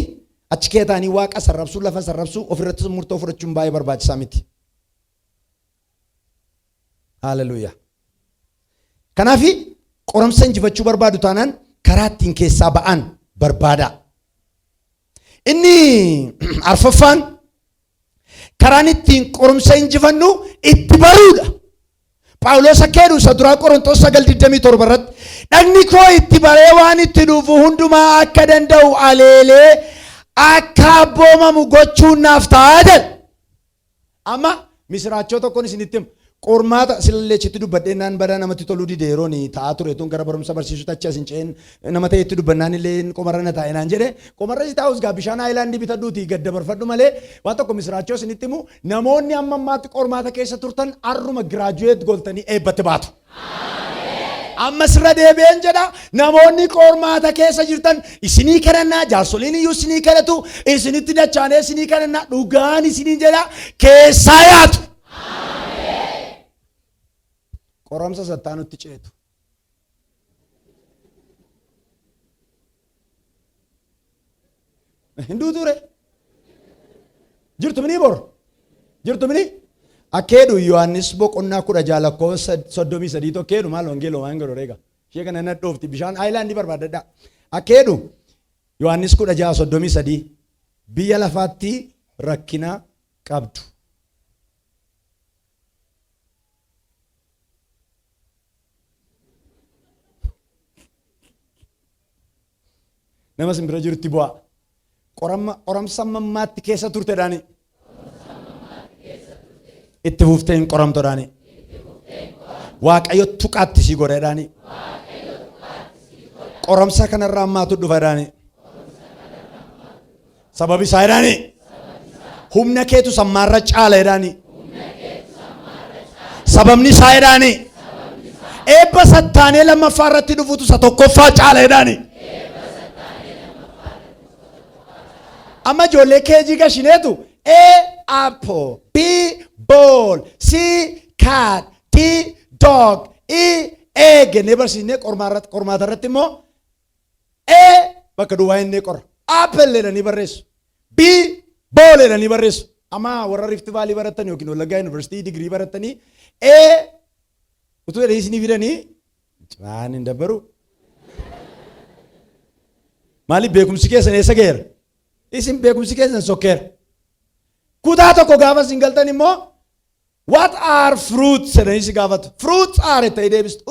achi keetaanii waaqa sarrabsuu lafa sarrabsuu ofirratti murtoo fudhachuun baay'ee barbaachisaa miti. Haleluuyaa. Kanaaf qoramsa injifachuu barbaadu taanaan karaa ittiin keessaa ba'an barbaada. Inni arfaffaan karaan ittiin qoramsa injifannu itti baruudha. Phaawulos akkeedhu isa duraa Qorontos 9:27 irratti dhagni koo itti baree waan itti dhufu hundumaa akka danda'u aleelee akka abboomamu gochuun naaf ta'a jedha. Amma misiraachoo tokkoon isinitti himu qormaata silaleechitti dubbadheenaan badaa namatti toluu dide yeroon ta'aa ture tun gara barumsa barsiisuutti achi asin ceen nama ta'etti dubbannaan illee qomarra na taa'e naan jedhe qomarra si taa'us gaa bishaan haayilaandii bitadhuuti gadda barfadhu malee waan tokko misiraachoo isinitti himu namoonni amma ammaatti qormaata keessa turtan arruma giraajuweet goltanii eebbatti baatu. Amma sirra deebi'een jedha namoonni qormaata keessa jirtan isinii kadhannaa jaarsoliin iyyuu isinii kadhatu isinitti dachaanee isinii kadhannaa dhugaan isinii jedha keessaa yaatu. Qoramsa sattaanutti ceetu. Hinduu ture. Jirtu minii bor. Jirtu minii. Akkeedhu Yohaannis boqonnaa 10 lakkoofsa 33 tokkeedhu maal wangeeloo waan godhu reega. Ishee kana na dhoofti bishaan haayilaandii barbaadadha. Akkeedhu Yohaannis 10:33 biyya lafaatti rakkina qabdu. Nama simbira jirutti bu'a. Qoramsa mammaatti keessa turte dhaani. Itti fufteen qoramto dhaani. Waaqayyo tuqaatti si godhe dhaani. Qoramsa kanarraa ammaatu dhufa dhaani. Sababi isaa dhaani. Humna keetu sammaarra caala dhaani. Sababni isaa dhaani. Eebba sattaanee lammaffaa irratti dhufutu isa tokkoffaa caala dhaani. Amma ijoollee keejii gashineetu apple b ball c cat d dog egg ne barsiisne qormaata irratti immoo bakka duwwaa inni qorra apple jedhanii barreessu b ball jedhanii barreessu. Amma warra Rift Valley baratan yookiin Wallaggaa University degree baratanii utuu jedhanii isinii fidanii waan hin dabbaru. Maaliif beekumsi keessan eessa geera? Isin beekumsi keessan sokkeera. Kutaa tokko gaafa singaltan immoo what are fruits jedhanii si gaafatu. Fruits are ta'ee deebistu.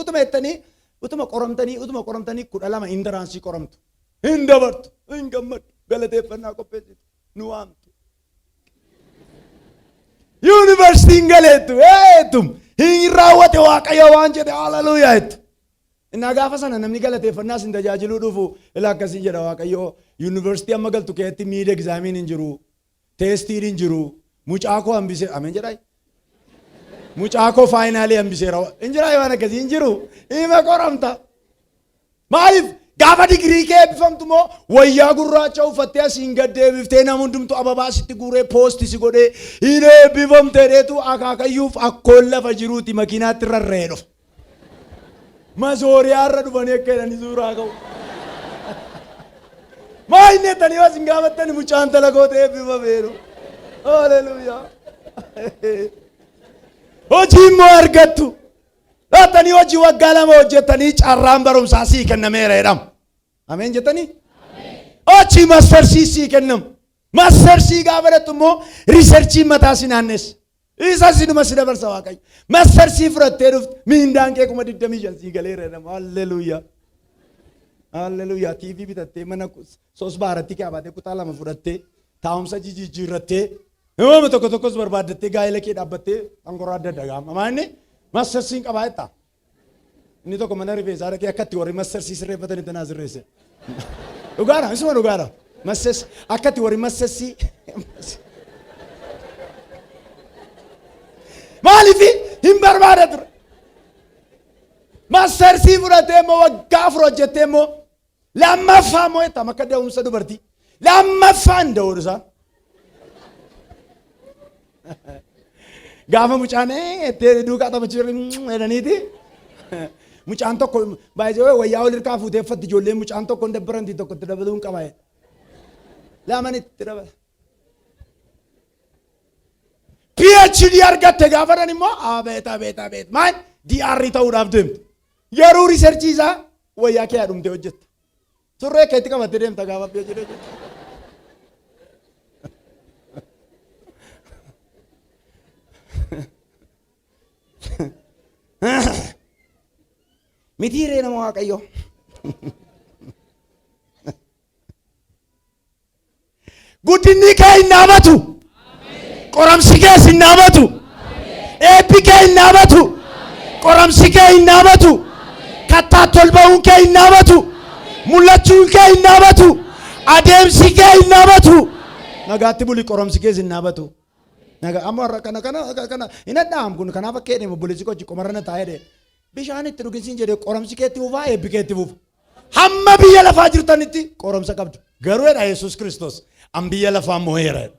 Utuma qoramtanii 12 indaraansii qoramtu. Hin dabartu, hin gammadu, galateeffannaa qopheessitu, nu waamtu. Yuunivarsiitiin galeettu, hin raawwate Waaqayyo waan jedhe haleluuyaa jettu. Innaa gaafa sana namni galateeffannaa sin tajaajiluu dhufu ilaa akkasii jedha Waaqayyo. Yuunivarsiitii amma galtu keessatti miid egzaamiin hin jiru, teestiin hin jiru, mucaa koo hambisee, ameen jedhaa. Mucaa koo faayinaalii hambiseera. Hin jiraa waan akkasii hin jiru. Hima qoramta. Maaliif? Gaafa digirii kee eebbifamtu moo wayyaa gurraacha uffattee asiin gad deebiftee nama hundumtu ababaa sitti guuree poosti si godhee hin eebbifamtee dheetu akaakayyuuf akkoon lafa jiruuti makiinaatti rarra'ee dhufa. Mazooriyaa irra dhufanii akka jedhanii suuraa ka'u. Maa inni ettanii waan isin gaafattani mucaan talagoota eebbifameeru. Haleluuyaa. Hojii immoo argattu. Laatanii hojii waggaa 2 hojjettanii carraan barumsaa sii kennameera jedhama. Ameen jettanii? Hojii mastersii sii kennamu. Mastersii gaafa dhattu immoo riisarchii mataa si naannessa. Isa sinuma si dabarsa Waaqayyo. Mastersii fudhattee dhufte miindaan kee 25 sii galeera jedhama. Halleluuyaa. Halleluuyaa. TV bitattee mana 3 baaratti kaabatee kutaa 2 fudhattee taa'umsa jijjiirrattee nama tokkos barbaaddattee gaa'ela kee dhaabbattee angoraa adda adda gaama. Maanni mastersiin qabaa jetta. Inni tokko mana rifeensaa dhaqee akkatti warri mastersii sirreeffatan itti naa sirreesse. Dhugaadha, isuma dhugaadha. Masters akkatti warri mastersii. Maaliifi hin barbaada ture. Mastersii fudhatee immoo waggaa 4 hojjettee immoo lammaffaa immoo jetta akka da'umsa dubartii. Lammaffaan da'uun isaa. Gaafa mucaan duukaa taphachuu jedhaniiti. Mucaan tokko baay'ee wayyaa ol hirkaa fuutee uffatti ijoolleen mucaan tokko hin dabbaranti tokko itti dabaluun qaba. Lamaan itti dabala. PhD argatte gaafadan immoo abeet. Maal DR ta'uudhaaf deemte. Yeroo riisarchii isaa wayyaa kee dhumtee hojjette. Surree keetti qabattee deemta gaafa PhD hojjette. Mitiiree nama Waaqayyo. Guddinni kee hin dhaabatu. Qoramsi kee hin dhaabatu. Eebbi kee hin dhaabatu. Qoramsi kee hin dhaabatu. Kattaa tolba'uun kee hin dhaabatu. Mul'achuun kee hin dhaabatu. Adeemsi kee hin dhaabatu. Nagaatti buli qoramsi kee hin dhaabatu. Naga amma kana ina dhaam kun kanaaf akka jedhee obboleessi koo qomarrana taa'ee bishaan itti dhuginsiin jedhee qoramsi keetti buufaa eebbi keetti buufa. Hamma biyya lafaa jirtanitti qoramsa qabdu. Garuu jedha Yesuus Kiristoos an biyya lafaa mo'eera.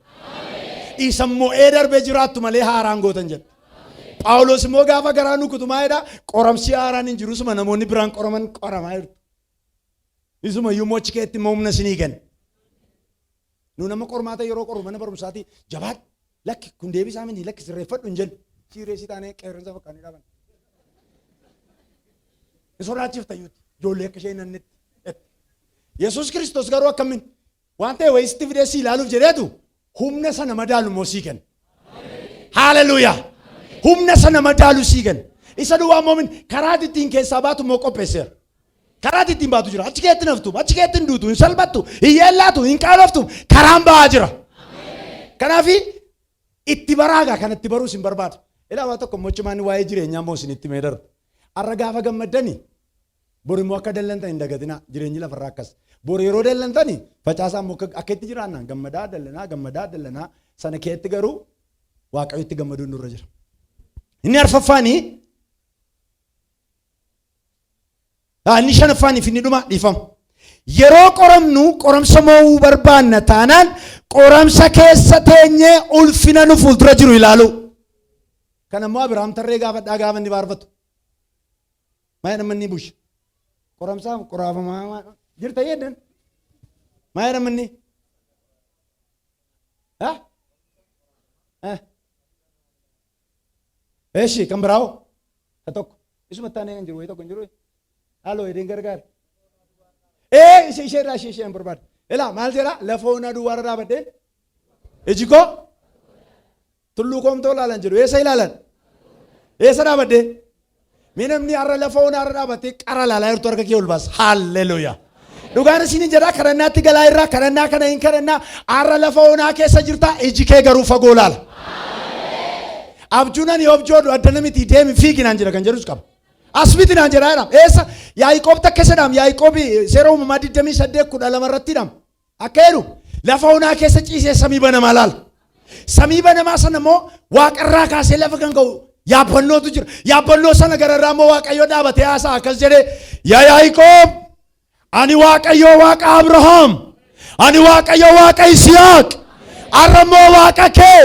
Isa mo'ee darbee jiraattu malee haaraan gootan jedha. Phaawulos immoo gaafa garaa nu kutumaa jedha qoramsi haaraan hin jiru suma namoonni biraan qoramaa jirtu. Isuma iyyuu mochi keetti humna sinii kenna. Nu nama qormaata yeroo qoru mana barumsaati jabaadha. Lakki kun deebisaa miti lakki sirreeffadhu hin jennu. Sireessi taanee qeerransa fakkaanii dhaaban. Sodaachifta yuuti ijoollee akka isheen nannetti. Yesuus Kiristoos garuu akkamiin waan ta'e wayisitti fidee si ilaaluuf jedheetu humna sana madaalu moo sii kenna. Haleluuyaa. Humna sana madaalu sii kenna. Isa duwwaa moomin karaa ittiin keessaa baatu moo qopheesseera. Karaa ittiin baatu jira. Achi keetti naftu, achi keetti hin duutu, hin salphattu, hin yeellaatu, hin qaanoftu karaan ba'aa jira. Kanaafi itti baraagaa kan itti baruus hin barbaadu. Ilaa tokko mochumaan waa'ee jireenyaa moo isin itti mee darbu. Arra gaafa gammaddanii bori immoo akka dallantan hin dagatinaa jireenyi lafarraa akkas. Bori yeroo dallantanii facaasaa immoo akka itti jiraannaan gammadaa dallanaa sana keetti garuu Waaqayyo itti gammaduun nurra jira. Inni arfaffaanii inni shanaffaanii fi inni dhuma dhiifama. Yeroo qoramnu qoramsa mo'uu barbaanna taanaan qoramsa keessa teenyee ulfina nu fuuldura jiru ilaalu. Kan ammoo Abiraam tarree gaafadhaa gaafa inni baarfatu. Maayee namni bush. Qoramsaa qoraafamaa jirta yeeddan. Maayee namni. Eeshi kan biraa'oo. Ka tokko. Isuma taanee kan jiru wayii tokko hin jiru. Haaloo edeen gargaara. Ishee hin barbaadu. Ilaa maal jedhaa lafa onaa duwwaarra dhaabadhee iji koo tulluu koomtoo ilaalan jiru eessa ilaalan eessa dhaabadde minamni arra lafa onaa arra dhaabattee qara ilaalaa jirtu harka kee ol baas haalleluuyaa dhugaan isin jedhaa kadhannaatti galaa irraa kadhannaa kana hin kadhannaa arra lafa onaa keessa jirta iji kee garuu fagoo laala abjuunan yoo abjoodu addana miti deemi fiiginaan jira kan jedhus qaba asbiti naan jedhaa jedhama eessa Yaaqoob takka jedhama Yaaqoob seera uumamaa 28:12 irratti jedhama akka jedhu lafa onaa keessa ciisee samii banamaa laala samii banamaa sana immoo waaqarraa kaasee lafa kan ga'u yaabbannootu jira yaabbannoo sana gararraa immoo Waaqayyo dhaabatee haasaa akkas jedhee yaa Yaaqoob ani Waaqayyo Waaqa Abrahaam ani Waaqayyo Waaqa Yisihaaq arra immoo Waaqa kee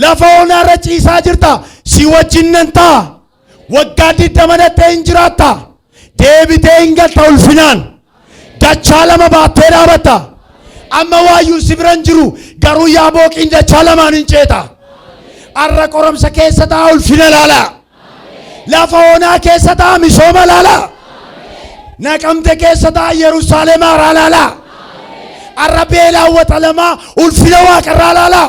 lafa onaarra ciisaa jirta si wajjin nan ta'a waggaa 20 hin jiraatta deebitee hin galta ulfinaan dachaa lama baattee dhaabatta amma waayyuu si biran jiru garuu yaa booqiin dachaa lamaan hin ceeta arra qoromsa keessa ta'a ulfina laala lafa onaa keessa ta'a misooma laala naqamte keessa ta'a Yerusaalem haaraa laala arra beelaawwata lamaa ulfina waaqarraa laala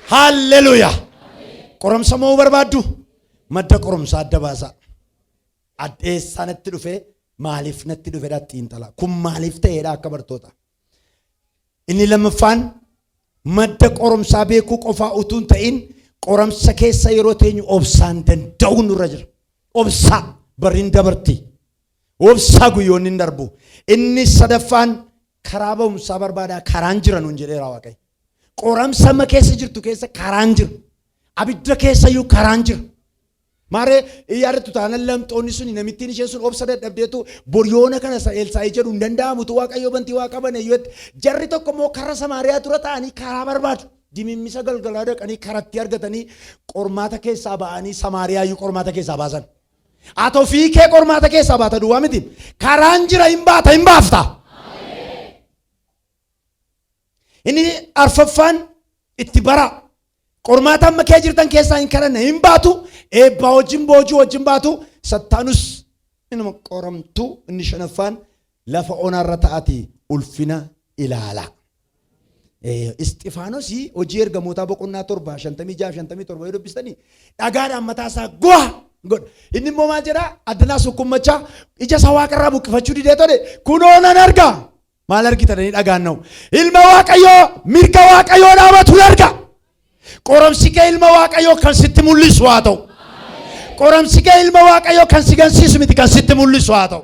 Hallelujah. Qoromsa moo barbaaddu madda qoromsa adda baasa addeessa natti dhufe maaliif natti dhufe datti intala kun maaliif ta'eedha akka bartoota inni lammaffaan madda qoromsaa beekuu qofaa utuu hin ta'in qoromsa keessa yeroo teenyu obsaan danda'uu nurra jira obsaa bariin dabarti obsaa guyyoonni hin darbu inni sadaffaan karaa ba'umsaa barbaadaa karaan jira nuun jedheera Waaqayyo qoromsa ma keessa jirtu keessa karaan jira abidda keessa iyyuu karaan jira maaree yaadatu taanaan lamxoonni sun namittiin isheen sun obsa dadhabdeetu boryoona kana Elsaa'i jedhu hin danda'amutu Waaqayyo bantii waa qaban eeyyatti jarri tokko immoo karra Samaariyaa tura ta'anii karaa barbaadu dimimmisa galgalaa dhaqanii karatti argatanii qormaata keessaa ba'anii Samaariyaa iyyuu qormaata keessaa baasan haa ta'u fiikee qormaata keessaa baata duwwaa miti karaan jira hin baata hin baafta inni arfaffaan itti bara qormaata amma kee jirtan keessaa hin kadhanne hin baatu eebbaa wajjin boojuu wajjin baatu sattaanus inuma qoramtu inni shanaffaan lafa onaarra ta'ati ulfina ilaala Isxifaanos hojii ergamootaa boqonnaa 7:56-57 yoo dubbistanii dhagaadhaan mataasaa go'a godha inni immoo maal jedhaa addanaa sukkummachaa ija isaa waaqarraa buqqifachuu didee tole kunoo nan arga maal argitanii dhagaan na'u ilma Waaqayyoo mirga Waaqayyoo dhaabatu arga qoromsi kee ilma Waaqayyoo kan sitti mul'isu haa ta'u qoromsi kee ilma Waaqayyoo kan si gansiisu miti kan sitti mul'isu haa ta'u